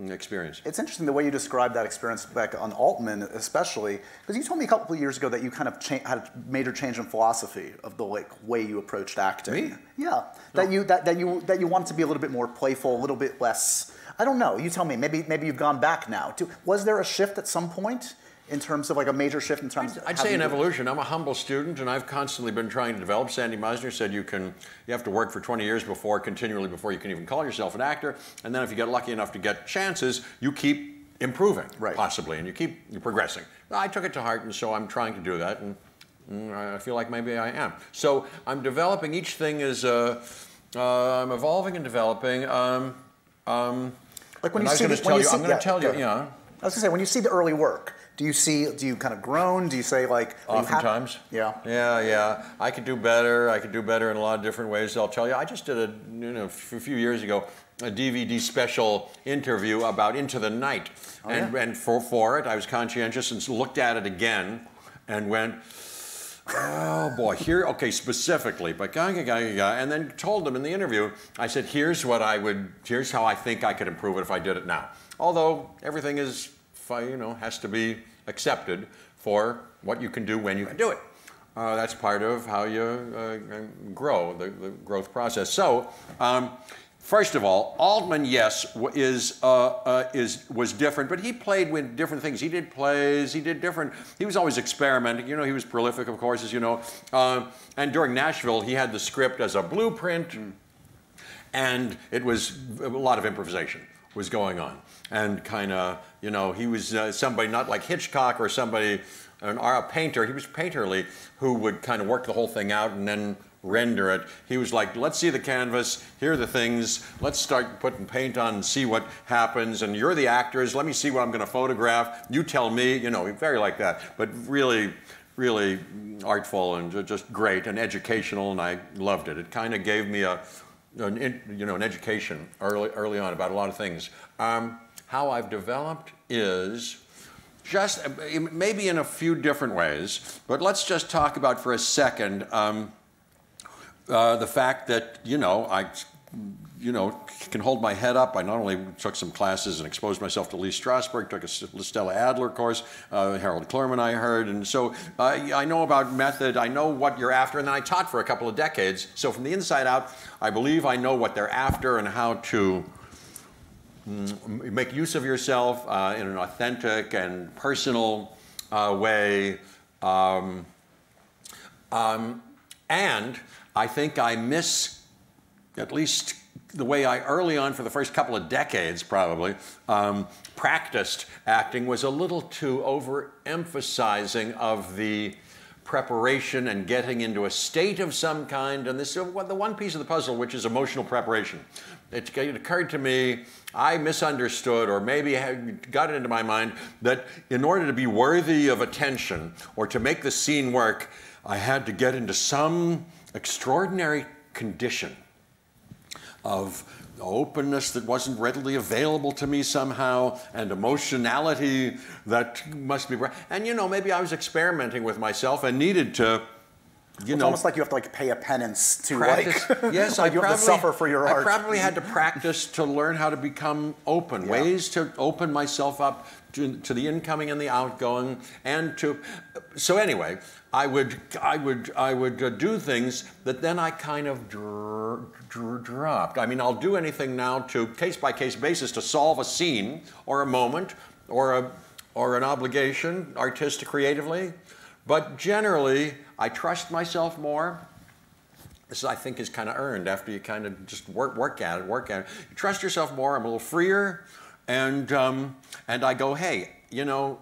experience. It's interesting the way you described that experience back on Altman, especially because you told me a couple of years ago that you kind of had a major change in philosophy of the way you approached acting. Me? Yeah, that you wanted to be a little bit more playful, a little bit less. I don't know. You tell me. Maybe you've gone back now. Was there a shift at some point? In terms of like a major shift in terms of... I'd say an evolution. I'm a humble student and I've constantly been trying to develop. Sandy Meisner said you have to work for 20 years continually before you can even call yourself an actor. And then if you get lucky enough to get chances, you keep improving, possibly, and you keep progressing. I took it to heart and so I'm trying to do that and I feel like maybe I am. So I'm developing, each thing is, I'm evolving and developing. Like when you see... I'm going to tell you, I was going to say, when you see the early work, do you kind of groan? Do you say like... Oftentimes. Yeah. I could do better. I could do better in a lot of different ways. I'll tell you, I just did a few years ago, a DVD special interview about Into the Night. And for it, I was conscientious and looked at it again and went, oh boy, specifically, but and then told them in the interview, I said, here's how I think I could improve it if I did it now. Although everything is, has to be accepted for what you can do when you can do it. That's part of how you grow, the growth process. So, first of all, Altman, yes, was different, but he played with different things. He did plays, he was always experimenting. He was prolific, of course, as you know. And during Nashville, he had the script as a blueprint, and it was a lot of improvisation was going on. And kind of, he was somebody not like Hitchcock or somebody, a painter. He was painterly who would kind of work the whole thing out and then render it. He was like, let's see the canvas, here are the things, let's start putting paint on and see what happens, and you're the actors, let me see what I'm going to photograph, you tell me, very like that, but really, really artful and just great and educational, and I loved it. It kind of gave me an education early on about a lot of things. How I've developed is just maybe in a few different ways, but let's just talk about for a second the fact that I can hold my head up. I not only took some classes and exposed myself to Lee Strasberg, took a Stella Adler course, Harold Clurman I heard, and so I know about method, I know what you're after, and then I taught for a couple of decades. So from the inside out, I believe I know what they're after and how to make use of yourself in an authentic and personal way. And I think I miss, at least the way I early on for the first couple of decades probably, practiced acting was a little too overemphasizing of the preparation and getting into a state of some kind, and this is the one piece of the puzzle, which is emotional preparation. It occurred to me, I misunderstood, or maybe got it into my mind, that in order to be worthy of attention or to make the scene work, I had to get into some extraordinary condition of openness that wasn't readily available to me somehow, and emotionality that must be... And maybe I was experimenting with myself and needed to It's almost like you have to like pay a penance to practice. Like, yes, like you have to suffer for your art. I probably had to practice to learn how to become open, ways to open myself up to the incoming and the outgoing, and to. So anyway, I would do things that then I kind of dropped. I mean, I'll do anything now to case by case basis to solve a scene or a moment or an obligation, artistic, creatively. But generally, I trust myself more. This, I think, is kind of earned after you kind of just work at it. You trust yourself more. I'm a little freer, and I go, hey, you know,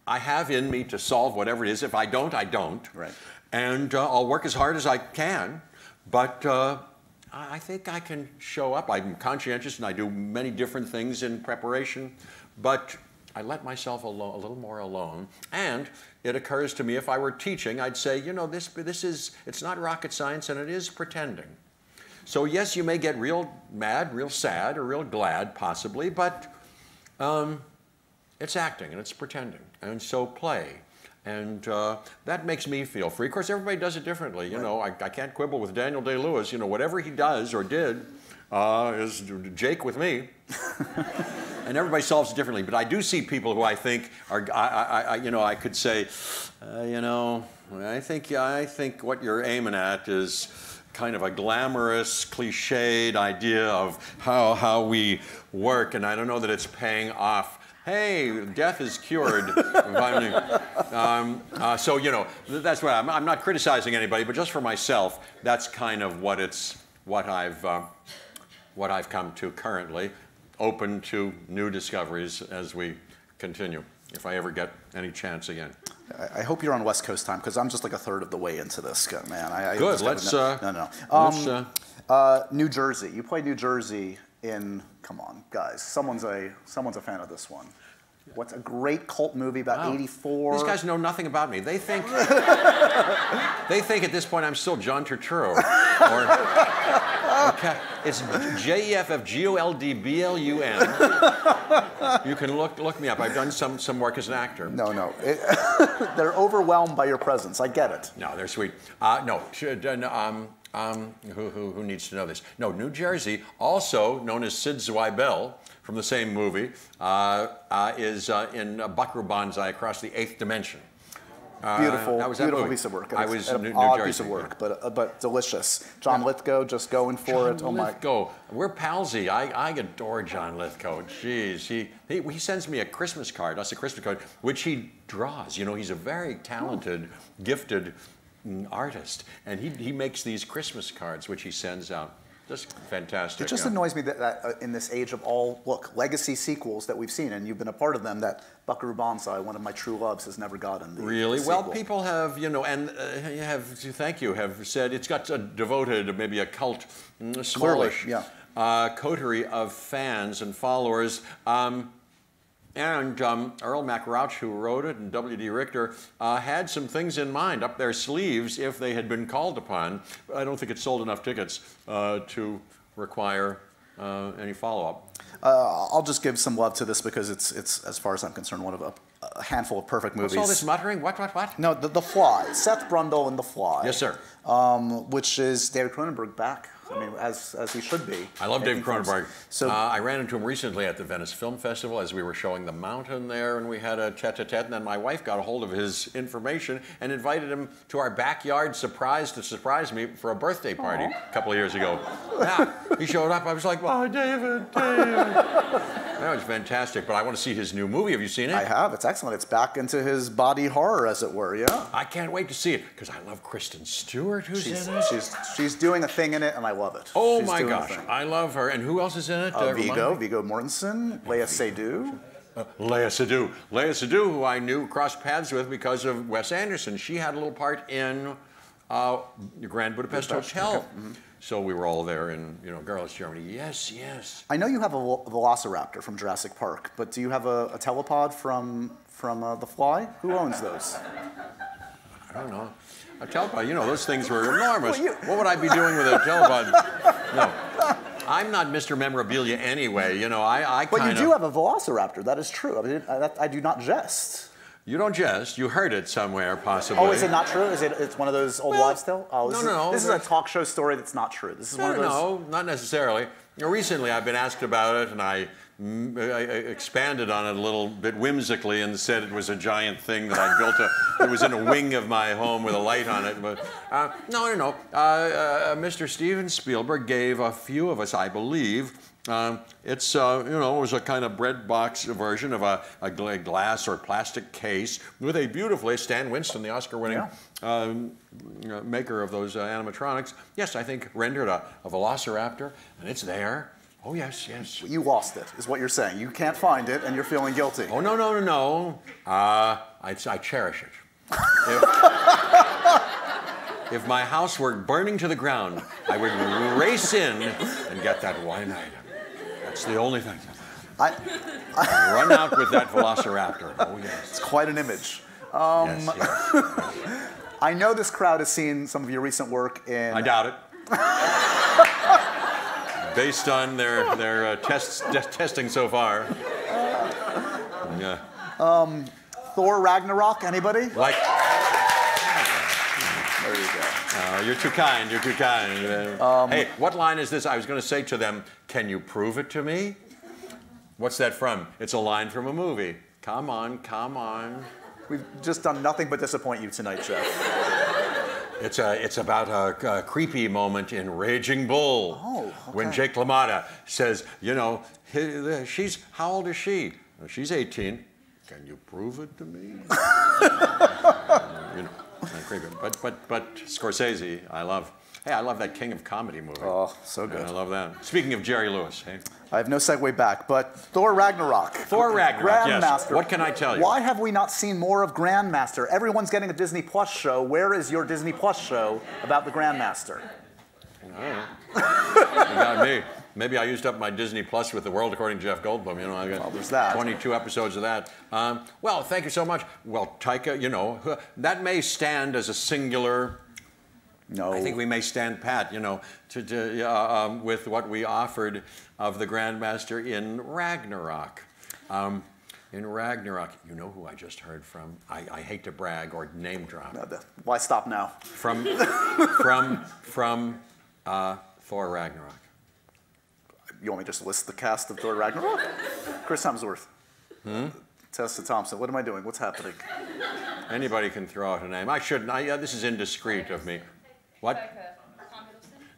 I have in me to solve whatever it is. If I don't, I don't. Right. And I'll work as hard as I can, but I think I can show up. I'm conscientious, and I do many different things in preparation, but I let myself a little more alone. And it occurs to me, if I were teaching, I'd say, you know, it's not rocket science, and it is pretending. So yes, you may get real mad, real sad, or real glad, possibly, but it's acting, and it's pretending. And so play. And that makes me feel free. Of course, everybody does it differently. You know, I can't quibble with Daniel Day-Lewis. You know, whatever he does or did is Jake with me. And everybody solves it differently. But I do see people who I think are, you know, I could say, you know, I think what you're aiming at is kind of a glamorous, cliched idea of how we work, and I don't know that it's paying off. Hey, death is cured. So, you know, that's what I'm not criticizing anybody, but just for myself, that's kind of what I've come to currently, open to new discoveries as we continue, if I ever get any chance again. I hope you're on West Coast time, because I'm just like a third of the way into this, man. Good, let's... New Jersey. You play New Jersey in... Come on, guys. Someone's a fan of this one. What's a great cult movie about '84? These guys know nothing about me. They think at this point I'm still John Turturro. Okay, it's JEFFGOLDBLUN. You can look me up. I've done some work as an actor. No. They're overwhelmed by your presence. I get it. No, they're sweet. Who needs to know this? No, New Jersey, also known as Sid Zweibel from the same movie, is in Buckaroo Banzai Across the Eighth Dimension. Beautiful piece of work. I was in New odd Jersey. Piece of work, but delicious. John Lithgow just going for it. Oh my! Lithgow, we're palsy. I adore John Lithgow. Jeez, he sends me a Christmas card, which he draws. You know, he's a very talented, gifted artist, and he makes these Christmas cards, which he sends out. Just fantastic. It just annoys me that in this age of all, legacy sequels that we've seen, and you've been a part of them, that Buckaroo Banzai, one of my true loves, has never gotten the Really? sequel. Well, people have, you know, and have said it's got a devoted, maybe a cult, smallish coterie of fans and followers. And Earl MacRouch, who wrote it, and W.D. Richter, had some things in mind up their sleeves if they had been called upon. But I don't think it sold enough tickets to require any follow-up. I'll just give some love to this because it's as far as I'm concerned, one of a handful of perfect movies. What's all this muttering? What? No, The Fly. Seth Brundle in The Fly. Yes, sir. Which is David Cronenberg back. I mean, as he should be. I love David Cronenberg. So I ran into him recently at the Venice Film Festival as we were showing The Mountain there, and we had a tete-a-tete, and then my wife got a hold of his information and invited him to our backyard to surprise me for a birthday party a couple of years ago. Yeah, he showed up. I was like, oh, David. That was fantastic, but I want to see his new movie. Have you seen it? I have. It's excellent. It's back into his body horror, as it were, yeah. I can't wait to see it, because I love Kristen Stewart, who's in it. She's doing a thing in it, and I love it. Oh my gosh, I love her. And who else is in it? Viggo Mortensen, Léa Seydoux. Léa Seydoux, who I knew, crossed paths with because of Wes Anderson. She had a little part in the Grand Budapest Hotel. Okay. Mm-hmm. So we were all there in, Girls Germany. Yes. I know you have a Velociraptor from Jurassic Park, but do you have a telepod from The Fly? Who owns those? I don't know. A telepod, those things were enormous. What would I be doing with a telepod? No. I'm not Mr. Memorabilia anyway, I But you do have a Velociraptor, that is true. I mean, I do not jest. You don't jest. You heard it somewhere, possibly. Oh, is it not true? It's one of those old wives' tale? Oh, No. This is a talk show story that's not true. This is one of those. No, not necessarily. Recently, I've been asked about it, and I expanded on it a little bit whimsically and said it was a giant thing that I built. It was in a wing of my home with a light on it. But no. Mr. Steven Spielberg gave a few of us, I believe. It was a kind of bread box version of a glass or plastic case with a beautifully, Stan Winston, the Oscar-winning maker of those animatronics, yes, I think rendered a velociraptor, and it's there. Oh, yes. You lost it, is what you're saying. You can't find it, and you're feeling guilty. Oh, no. I cherish it. If my house were burning to the ground, I would race in and get that wine item. That's the only thing. Run out with that velociraptor. Oh, yes. It's quite an image. Yes. I know this crowd has seen some of your recent work in... I doubt it. Based on their testing so far. Yeah. Thor Ragnarok, anybody? Like... There you go. You're too kind. Hey, what line is this? I was going to say to them, can you prove it to me? What's that from? It's a line from a movie. Come on. We've just done nothing but disappoint you tonight, Jeff. It's about a creepy moment in Raging Bull. Oh, okay. When Jake LaMotta says, how old is she? She's 18. Can you prove it to me? Creepy. But Scorsese, I love. Hey, I love that King of Comedy movie. Oh, so good. I love that. Speaking of Jerry Lewis, hey. I have no segue back, but Thor Ragnarok. Grandmaster. Yes. What can I tell you? Why have we not seen more of Grandmaster? Everyone's getting a Disney Plus show. Where is your Disney Plus show about the Grandmaster? I don't know. You got me. Maybe I used up my Disney Plus with The World According to Jeff Goldblum. I got there's that. 22 episodes of that. Well, thank you so much. Well, Taika, that may stand as a singular. No. I think we may stand pat, with what we offered of the Grandmaster in Ragnarok. In Ragnarok, you know who I just heard from? I hate to brag or name drop. No, why stop now? From Thor Ragnarok. You want me to just list the cast of Thor Ragnarok? Chris Hemsworth. Tessa Thompson. What am I doing? What's happening? Anybody can throw out a name. I shouldn't. This is indiscreet of me. What?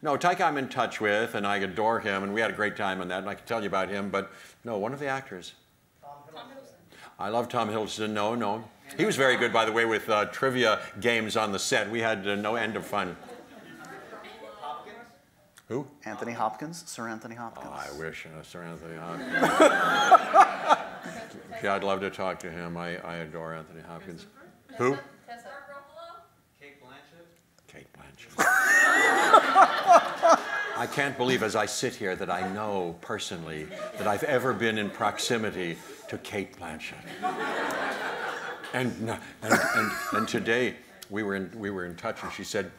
No, Taika I'm in touch with, and I adore him, and we had a great time on that, and I can tell you about him, but no, one of the actors. Tom Hiddleston. I love Tom Hiddleston. No. He was very good, by the way, with trivia games on the set. We had no end of fun. Who? Anthony Hopkins, Sir Anthony Hopkins. Oh, I wish, Sir Anthony Hopkins. Yeah, I'd love to talk to him. I adore Anthony Hopkins. Who? Kate Blanchett. I can't believe as I sit here that I know personally that I've ever been in proximity to Kate Blanchett. And today we were in touch, and she said,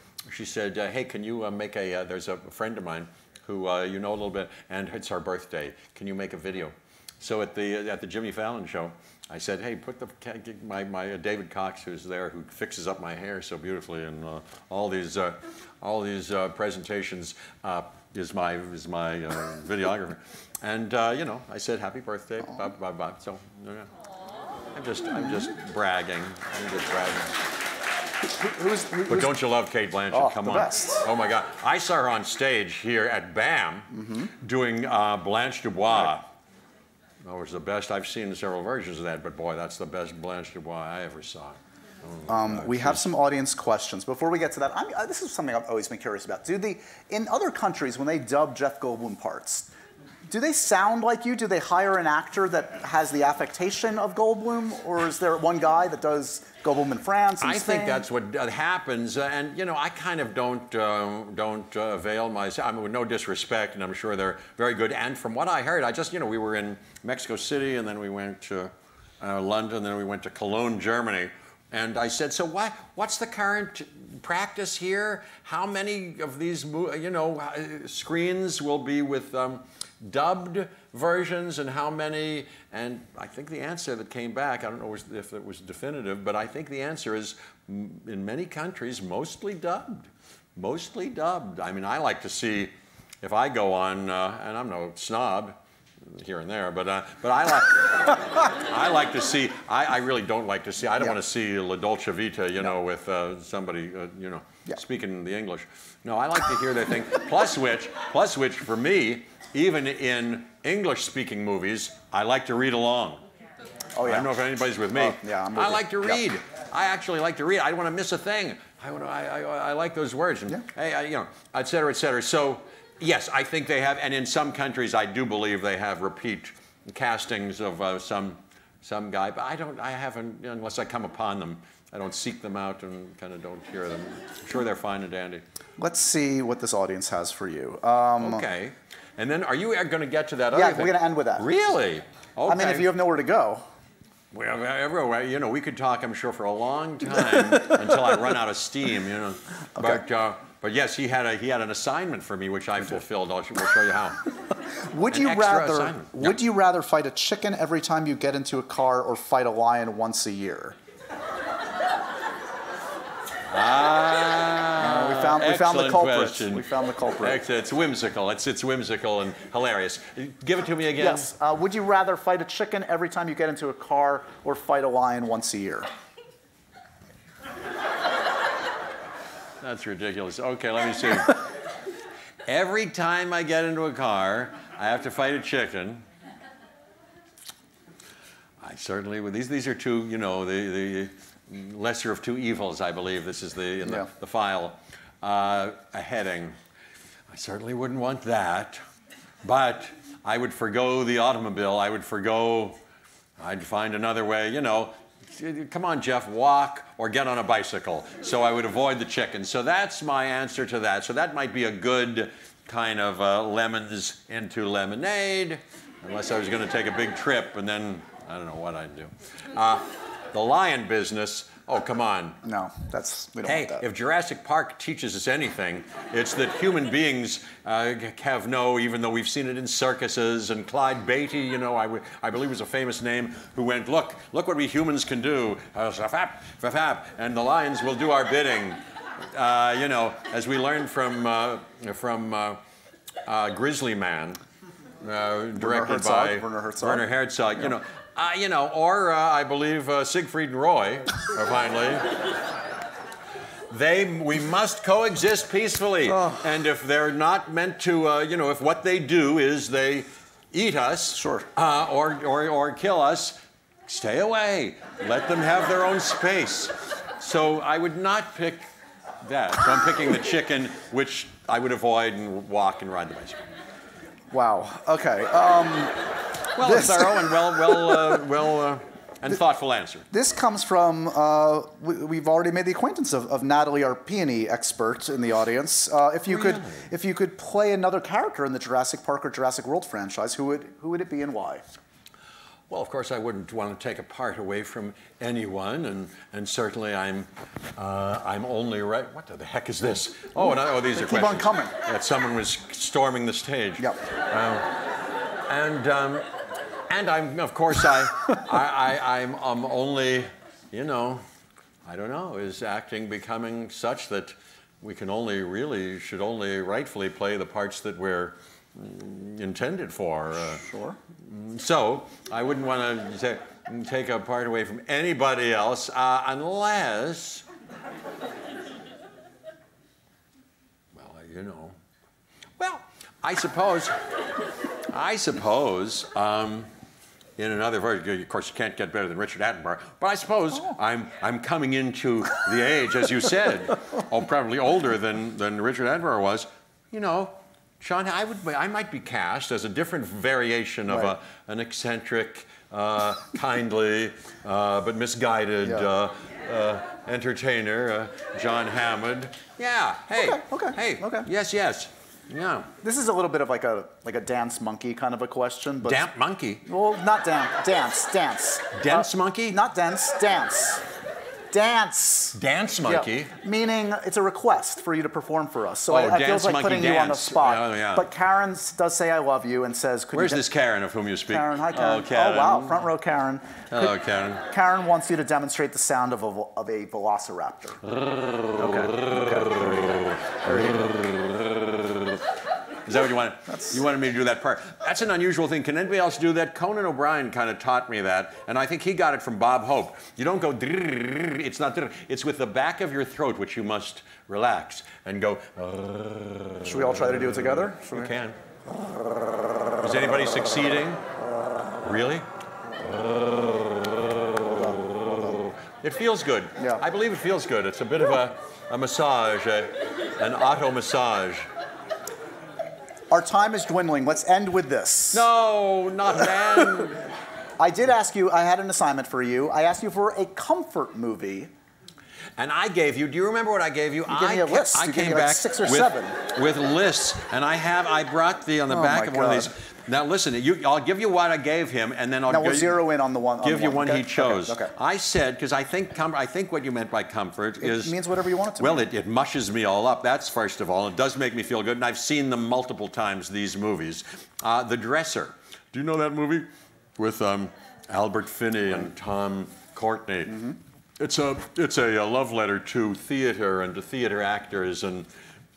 hey, can you make there's a friend of mine who you know a little bit, and it's her birthday. Can you make a video? So at the Jimmy Fallon show, I said, hey, put my David Cox, who's there, who fixes up my hair so beautifully, and all these presentations is my videographer. And I said, happy birthday, blah blah blah. So I'm just bragging. But don't you love Kate Blanchett? Oh, Come the on. Best. Oh my God. I saw her on stage here at BAM doing Blanche Dubois. That was the best. I've seen several versions of that, but boy, that's the best Blanche Dubois I ever saw. We have some audience questions. Before we get to that, this is something I've always been curious about. In other countries, when they dub Jeff Goldblum parts, do they sound like you? Do they hire an actor that has the affectation of Goldblum? Or is there one guy that does Goldblum in France and Spain? I think that's what happens. And, I kind of don't avail myself. I mean, with no disrespect, and I'm sure they're very good. And from what I heard, we were in Mexico City, and then we went to London, and then we went to Cologne, Germany. And I said, so what's the current practice here? How many of these, screens will be with dubbed versions, and how many? And I think the answer that came back, I don't know if it was definitive, but I think the answer is, in many countries, mostly dubbed. Mostly dubbed. I mean, I like to see, if I go on, and I'm no snob, here and there, but I like to see. I really don't like to see. I don't want to see La Dolce Vita, with somebody, speaking the English. No, I like to hear their thing. Plus which, for me, even in English-speaking movies, I like to read along. Oh yeah. I don't know if anybody's with me. I'm I like to read. Yep. I actually like to read. I don't want to miss a thing. I like those words. And, et cetera, et cetera. So. Yes, I think they have, and in some countries, I do believe they have repeat castings of some guy. But I haven't, unless I come upon them, I don't seek them out and kind of don't hear them. I'm sure they're fine and dandy. Let's see what this audience has for you. Okay, and then are you going to get to that other thing? Yeah, we're going to end with that. Really? Okay. I mean, if you have nowhere to go. Well, everywhere, we could talk, I'm sure, for a long time until I run out of steam, Okay. But yes, he had an assignment for me, which I fulfilled. We'll show you how. Would you rather fight a chicken every time you get into a car, or fight a lion once a year? We found the culprit. Question. We found the culprit. It's whimsical. It's whimsical and hilarious. Give it to me again. Yes. Would you rather fight a chicken every time you get into a car, or fight a lion once a year? That's ridiculous. Okay, let me see. Every time I get into a car, I have to fight a chicken. I certainly would. These are two, the lesser of two evils, I believe. This is the file. A heading. I certainly wouldn't want that. But I would forgo the automobile. I'd find another way, Come on, Jeff, walk or get on a bicycle. So I would avoid the chicken. So that's my answer to that. So that might be a good kind of lemons into lemonade, unless I was going to take a big trip, and then I don't know what I'd do. The lion business, oh, come on. No, we don't want that. If Jurassic Park teaches us anything, it's that human beings have even though we've seen it in circuses, and Clyde Beatty, I believe was a famous name, who went, look what we humans can do, and the lions will do our bidding. As we learned from Grizzly Man, directed by Werner Herzog. Or I believe Siegfried and Roy, finally. We must coexist peacefully. Oh. And if they're not meant to, if what they do is they eat us, sure, or kill us, stay away. Let them have their own space. So I would not pick that. So I'm picking the chicken, which I would avoid and walk and ride the bicycle. Wow. Okay. Well, it's thorough and well and thoughtful answer. This comes from, we've already made the acquaintance of Natalie, our peony expert in the audience. If you could play another character in the Jurassic Park or Jurassic World franchise, who would it be and why? Well, of course, I wouldn't want to take a part away from anyone, and certainly I'm only right. What the heck is this? Oh, these are questions. Keep on coming. That someone was storming the stage. Yep. And I'm, of course, I'm only, I don't know, is acting becoming such that we should only rightfully play the parts that we're intended for. Sure. So I wouldn't want to take a part away from anybody else unless, I suppose, in another version, of course, you can't get better than Richard Attenborough, but I suppose I'm coming into the age, as you said, probably older than Richard Attenborough was, Sean, I might be cast as a different variation of an eccentric, kindly, but misguided entertainer, John Hammond. Yeah. Hey. Okay. Hey. Okay. Yes. Yeah. This is a little bit of like a dance monkey kind of a question, but damp monkey. Well, not dance. Dense monkey? Not dense. Dance. Dance. Dance monkey? Yeah. Meaning it's a request for you to perform for us. So Oh, it feels like putting you on the spot. Oh, yeah. But Karen does say I love you and says, Where's this Karen of whom you speak? Karen, hi Karen. Oh, Karen. Oh, wow, front row Karen. Hello, Karen. Karen wants you to demonstrate the sound of a velociraptor. Is that what you wanted? You wanted me to do that part. That's an unusual thing. Can anybody else do that? Conan O'Brien kind of taught me that, and I think he got it from Bob Hope. You don't go, it's not, it's with the back of your throat, which you must relax, and go. Should we all try to do it together? We can. Is anybody succeeding? Really? It feels good. Yeah. I believe it feels good. It's a bit of a massage, an auto massage. Our time is dwindling. Let's end with this. No, not man. I did ask you, I had an assignment for you. I asked you for a comfort movie. And I gave you, do you remember what I gave you? You gave me a list. I you came gave me like back 6 or with, 7. With lists, and I brought on the back of one of these. Now listen, I'll give you what I gave him, and then we'll zero in on the one. Give you one okay? he chose. Okay. I said, because I think what you meant by comfort is... It means whatever you want it to mean. Well, it mushes me all up, that's first of all. It does make me feel good, and I've seen them multiple times, these movies. The Dresser. Do you know that movie? With Albert Finney and Tom Courtenay. Mm-hmm. It's a love letter to theater and to theater actors, and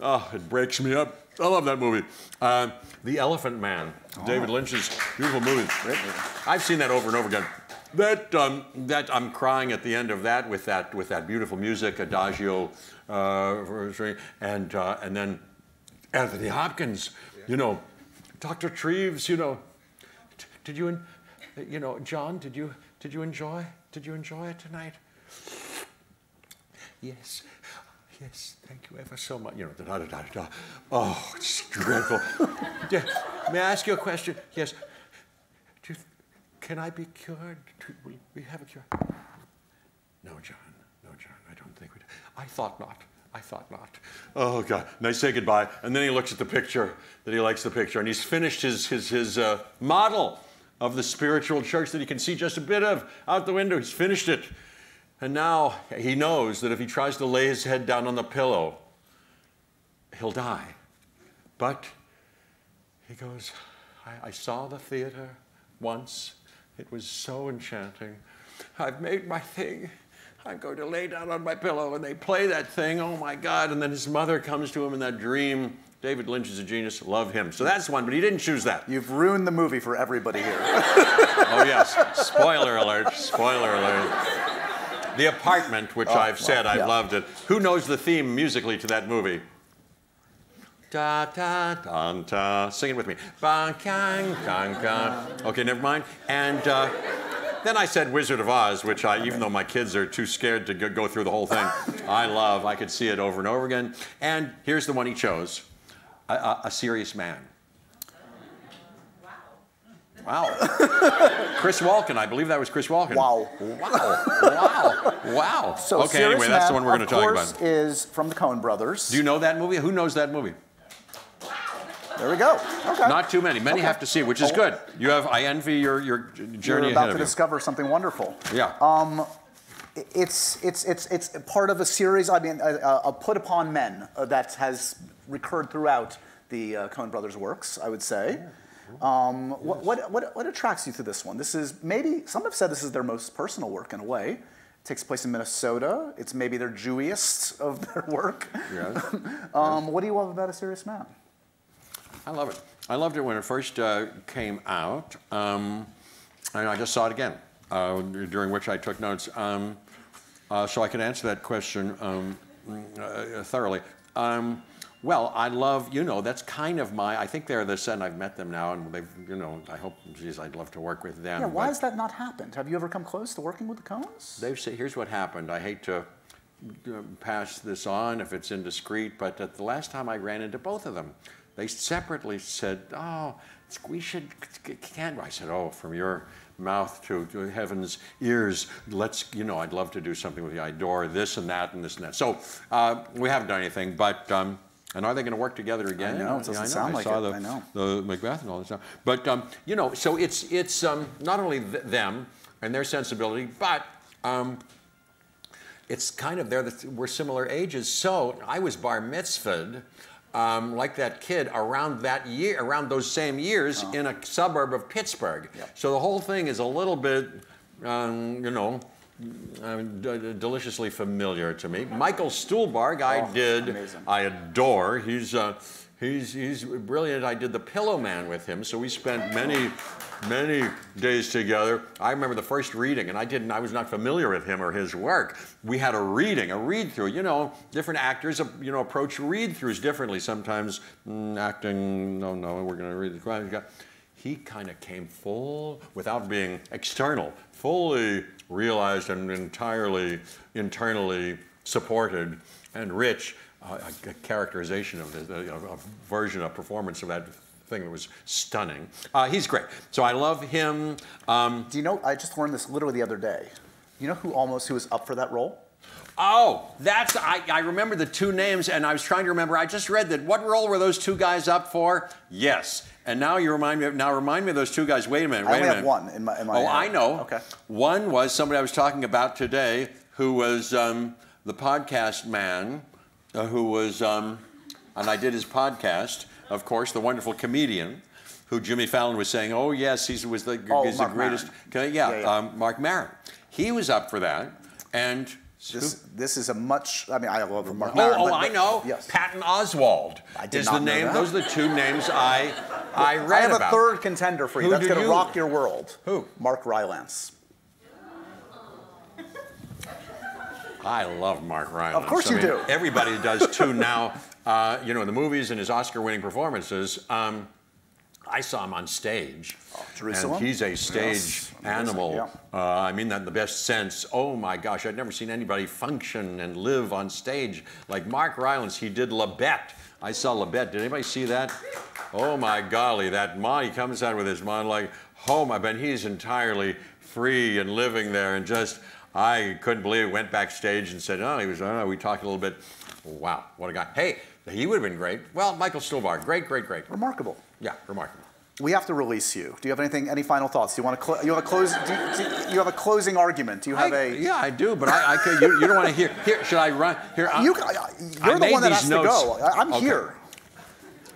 it breaks me up. I love that movie. The Elephant Man, David Lynch's beautiful movie. I've seen that over and over again. That I'm crying at the end of that with that beautiful music, Adagio, and then Anthony Hopkins. You know, Dr. Treves. You know, did you, John? Did you enjoy it tonight? Yes, thank you ever so much. You know, Oh, it's dreadful. Yeah. May I ask you a question? Yes. Can I be cured? Will we have a cure? No, John, I don't think we do. I thought not. Oh, God. And they say goodbye, and then he looks at the picture, that he likes the picture, and he's finished his model of the spiritual church that he can see just a bit of out the window. He's finished it. And now he knows that if he tries to lay his head down on the pillow, he'll die. But he goes, I saw the theater once. It was so enchanting. I've made my thing. I'm going to lay down on my pillow, and they play that thing. Oh, my God. And then his mother comes to him in that dream. David Lynch is a genius. Love him. So that's one, but he didn't choose that. You've ruined the movie for everybody here. Oh, yes. Spoiler alert. Spoiler alert. The Apartment, which I've said I loved it. Who knows the theme musically to that movie? Da da da da. Sing it with me. Ba kang kang kang. Okay, never mind. And then I said Wizard of Oz, which even though my kids are too scared to go through the whole thing, I love. I could see it over and over again. And here's the one he chose: A Serious Man. Wow. Chris Walken, I believe that was Chris Walken. Wow. So okay, anyway, that's the one we're going to talk about. Of course, is from the Coen brothers. Do you know that movie? Who knows that movie? There we go. Okay. Not too many. Many have to see, which is good. I envy your journey ahead of you. You're about to discover something wonderful. Yeah. It's part of a series. I mean, a Put Upon Men that has recurred throughout the Coen brothers' works, I would say. What attracts you to this one? This is maybe, some have said this is their most personal work in a way. It takes place in Minnesota. It's maybe their Jewiest of their work. Yes. What do you love about A Serious Man? I love it. I loved it when it first came out. And I just saw it again, during which I took notes. So I could answer that question thoroughly. Well, I love, that's kind of I think they're the set, and I've met them now, and they've, I hope, geez, I'd love to work with them. Yeah, why has that not happened? Have you ever come close to working with the Coens? They've said, here's what happened. I hate to pass this on if it's indiscreet, but at the last time I ran into both of them, they separately said, we can't. I said, from your mouth to heaven's ears, I'd love to do something with you. I adore this and that and this and that. So we haven't done anything, but, and are they going to work together again? I know, it doesn't sound like it. I know. The Macbeth and all this stuff. But, so it's not only them and their sensibility, but it's kind of we're similar ages. So I was bar mitzvahed, like that kid around those same years in a suburb of Pittsburgh. Yep. So the whole thing is a little bit, you know, deliciously familiar to me. Michael Stuhlbarg, I adore. He's brilliant. I did The Pillow Man with him, so we spent many days together. I remember the first reading, and I was not familiar with him or his work. We had a read-through. You know, different actors, you know, approach read-throughs differently. Sometimes acting, no, we're going to read the. He kind of came full, without being external, fully realized and entirely internally supported and rich. A characterization of a version, a performance of that thing that was stunning. He's great. So I love him. Do you know, I just learned this literally the other day. You know who was up for that role? Oh, I remember the two names, and I was trying to remember. I just read that. What role were those two guys up for? Yes. And now you remind me of those two guys. Wait a minute. I only have one in my Oh, head. I know. Okay. One was somebody I was talking about today, who was the podcast man, who was, and I did his podcast, of course, the wonderful comedian, who Jimmy Fallon was saying, oh yes, he's the greatest. Mark Maron. He was up for that, and this is a much. I mean, I love Mark Maron. I know. Yes. Patton Oswalt is the name. Those are the two names I read about. I have a third contender for you. That's going to rock your world. Who? Mark Rylance. I love Mark Rylance. Of course you do. Everybody does too now. You know, in the movies and his Oscar-winning performances. I saw him on stage. Jerusalem? And he's a stage animal. Yeah. I mean that in the best sense. Oh my gosh, I'd never seen anybody function and live on stage like Mark Rylance. He did La Bête. I saw La Bête. Did anybody see that? Oh my golly, he comes out with his monologue. Oh my, but he's entirely free and living there, and just, I couldn't believe it. Went backstage and said, we talked a little bit. Wow, what a guy. Hey, he would have been great. Well, Michael Stuhlbarg, great. Remarkable. Yeah, remarkable. We have to release you. Do you have any final thoughts? Do you want to you have a close? Do you have a closing argument? Do you have a? Yeah, I do, but I could. You don't want to hear. Here, should I run? Here, you're the one that has to go. I'm here.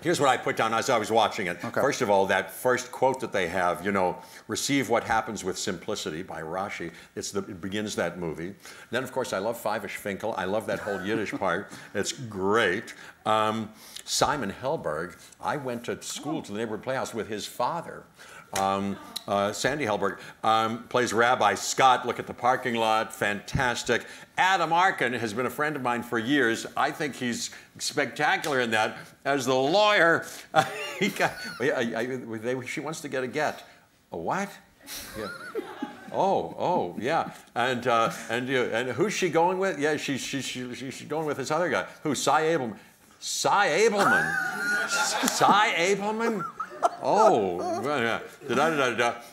Here's what I put down as I was watching it. Okay. First of all, that first quote that they have, you know, receive what happens with simplicity by Rashi. It begins that movie. Then, of course, I love Five-ish Finkel. I love that whole Yiddish part. It's great. Simon Helberg, I went to school to the neighborhood playhouse with his father. Sandy Helberg plays Rabbi Scott. Look at the parking lot, fantastic. Adam Arkin has been a friend of mine for years. I think he's spectacular in that. As the lawyer, she wants to get a get. A what? Yeah. Oh, yeah. And who's she going with? Yeah, she's going with this other guy. Who? Cy Abelman. Cy Abelman. Cy Abelman? Oh, yeah.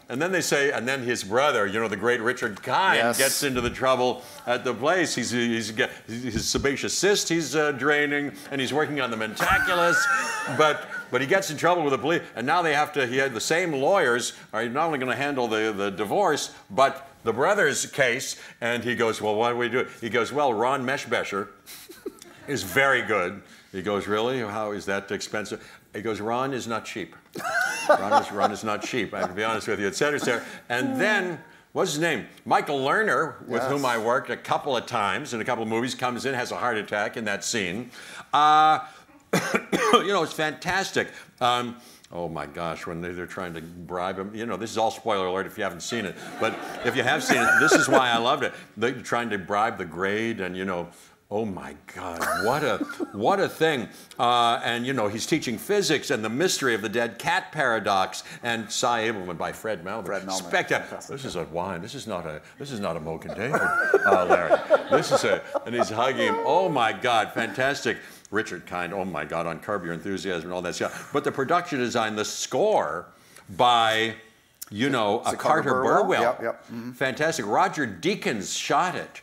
And then they say, and then his brother, you know, the great Richard Kind, gets into the trouble at the place. He's his sebaceous cyst he's draining, and he's working on the mentaculus, but he gets in trouble with the police, and now he had the same lawyers are not only going to handle the divorce, but the brother's case, and he goes, well, what do we do? He goes, well, Ron Meshbesher is very good. He goes, really? How is that expensive? He goes, Ron is not cheap. Ron is not cheap, I have to be honest with you, et cetera. And then, what's his name? Michael Lerner, with whom I worked a couple of times in a couple of movies, comes in, has a heart attack in that scene. You know, it's fantastic. Oh my gosh, when they're trying to bribe him. You know, this is all spoiler alert if you haven't seen it. But if you have seen it, this is why I loved it. They're trying to bribe the grade and, you know, oh my God, what a thing. And you know, he's teaching physics and the mystery of the dead cat paradox, and Cy Abelman by Fred Melman. Spectacular. This is a wine. This is not a Mocha David, Larry. And he's hugging him. Oh my God, fantastic. Richard Kind, oh my God, on Curb Your Enthusiasm and all that stuff. But the production design, the score by, you know, Carter Burwell. Yep. Mm-hmm. Fantastic. Roger Deakins shot it.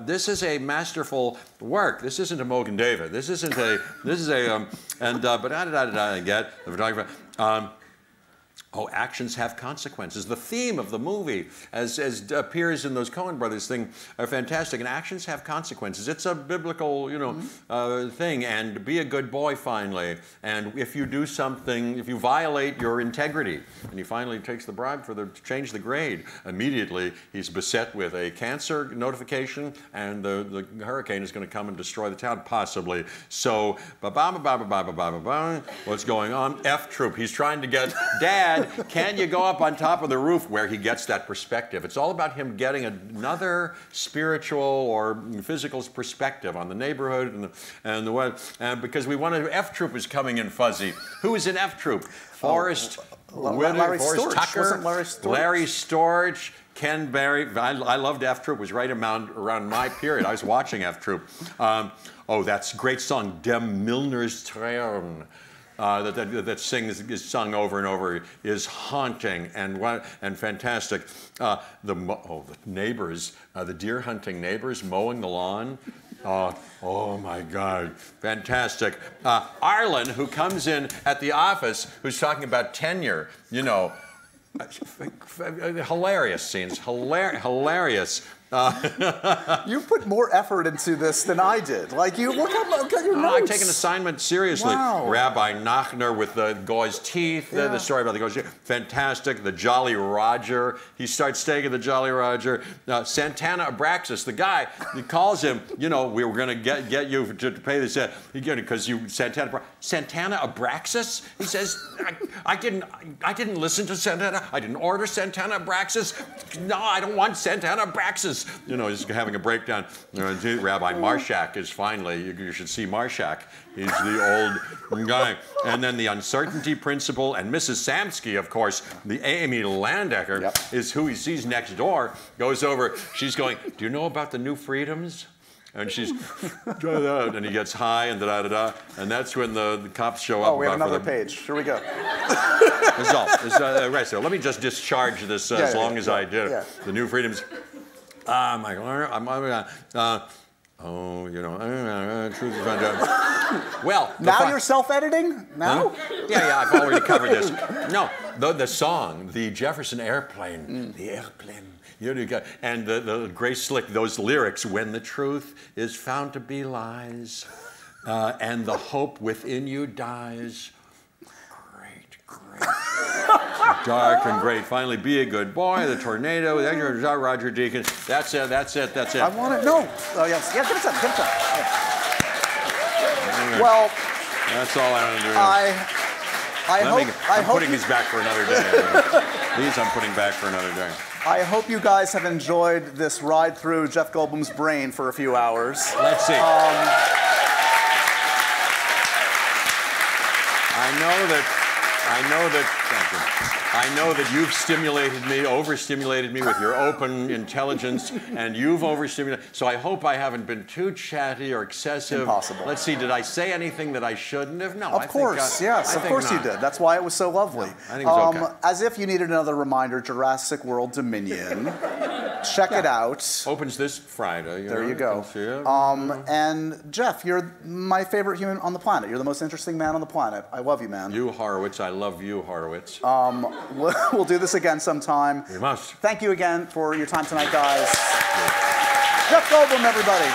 This is a masterful work. This isn't a Mogan David. This is a, but I get the photographer. Oh, actions have consequences. The theme of the movie, as appears in those Coen Brothers thing, are fantastic. And actions have consequences. It's a biblical, thing. And be a good boy finally. And if you do something, if you violate your integrity, and he finally takes the bribe to change the grade, immediately he's beset with a cancer notification, and the hurricane is going to come and destroy the town, possibly. So, what's going on? F Troop. He's trying to get Dad. Can you go up on top of the roof, where he gets that perspective? It's all about him getting another spiritual or physical perspective on the neighborhood and the what. And because we wanted, F Troop is coming in fuzzy. Who is in F Troop? Forrest Larry Tucker, Storch. Larry Storch, Ken Barry. I loved F Troop. It was right around my period. I was watching F Troop. That's a great song, Dem Milner's Traum. That is sung over and over, is haunting and fantastic. The neighbors, the deer hunting neighbors mowing the lawn. Oh my God, fantastic. Arlen, who comes in at the office, who's talking about tenure, hilarious scenes, hilarious. You put more effort into this than I did. Like, look at your notes. I take an assignment seriously. Wow. Rabbi Nachner with the guy's teeth, the story about the guy's teeth, fantastic. The Jolly Roger, he starts staying at the Jolly Roger. Santana Abraxas, the guy, he calls him, we were going to get you to pay this, because you, Santana Abraxas? He says, I didn't listen to Santana, I didn't order Santana Abraxas. No, I don't want Santana Abraxas. He's having a breakdown. Rabbi Marshak is finally, you should see Marshak. He's the old guy. And then the uncertainty principle, and Mrs. Samsky, of course, the Amy Landecker, is who he sees next door, goes over, she's going, do you know about the new freedoms? And she's, and he gets high and da-da-da-da, and that's when the cops show up. Oh, we have another page. Here we go. That's all. Right, so let me just discharge this as long as I did. Yeah. The new freedoms. Truth is well. Now you're self-editing? Now? Huh? Yeah, I've already covered this. No, the song, the Jefferson Airplane, the airplane. And the Grace Slick, those lyrics, when the truth is found to be lies, and the hope within you dies. Great. Dark and great. Finally, be a good boy. The tornado. Roger Deakins. That's it. I want it. No. Oh yes. Yeah. Give it time. Yeah. Well. That's all I want to do. I'm putting these back for another day. These I'm putting back for another day. I hope you guys have enjoyed this ride through Jeff Goldblum's brain for a few hours. Let's see. I know that you've overstimulated me with your open intelligence, and you've overstimulated. So I hope I haven't been too chatty or excessive. Impossible. Let's see, did I say anything that I shouldn't have? No, Of course you did. That's why it was so lovely. No, I think it was okay. As if you needed another reminder, Jurassic World Dominion. Check it out. Opens this Friday. There you go. And Jeff, you're my favorite human on the planet. You're the most interesting man on the planet. I love you, man. You, Horowitz. I love you, Horowitz. We'll do this again sometime. We must. Thank you again for your time tonight, guys. Jeff Goldblum, everybody.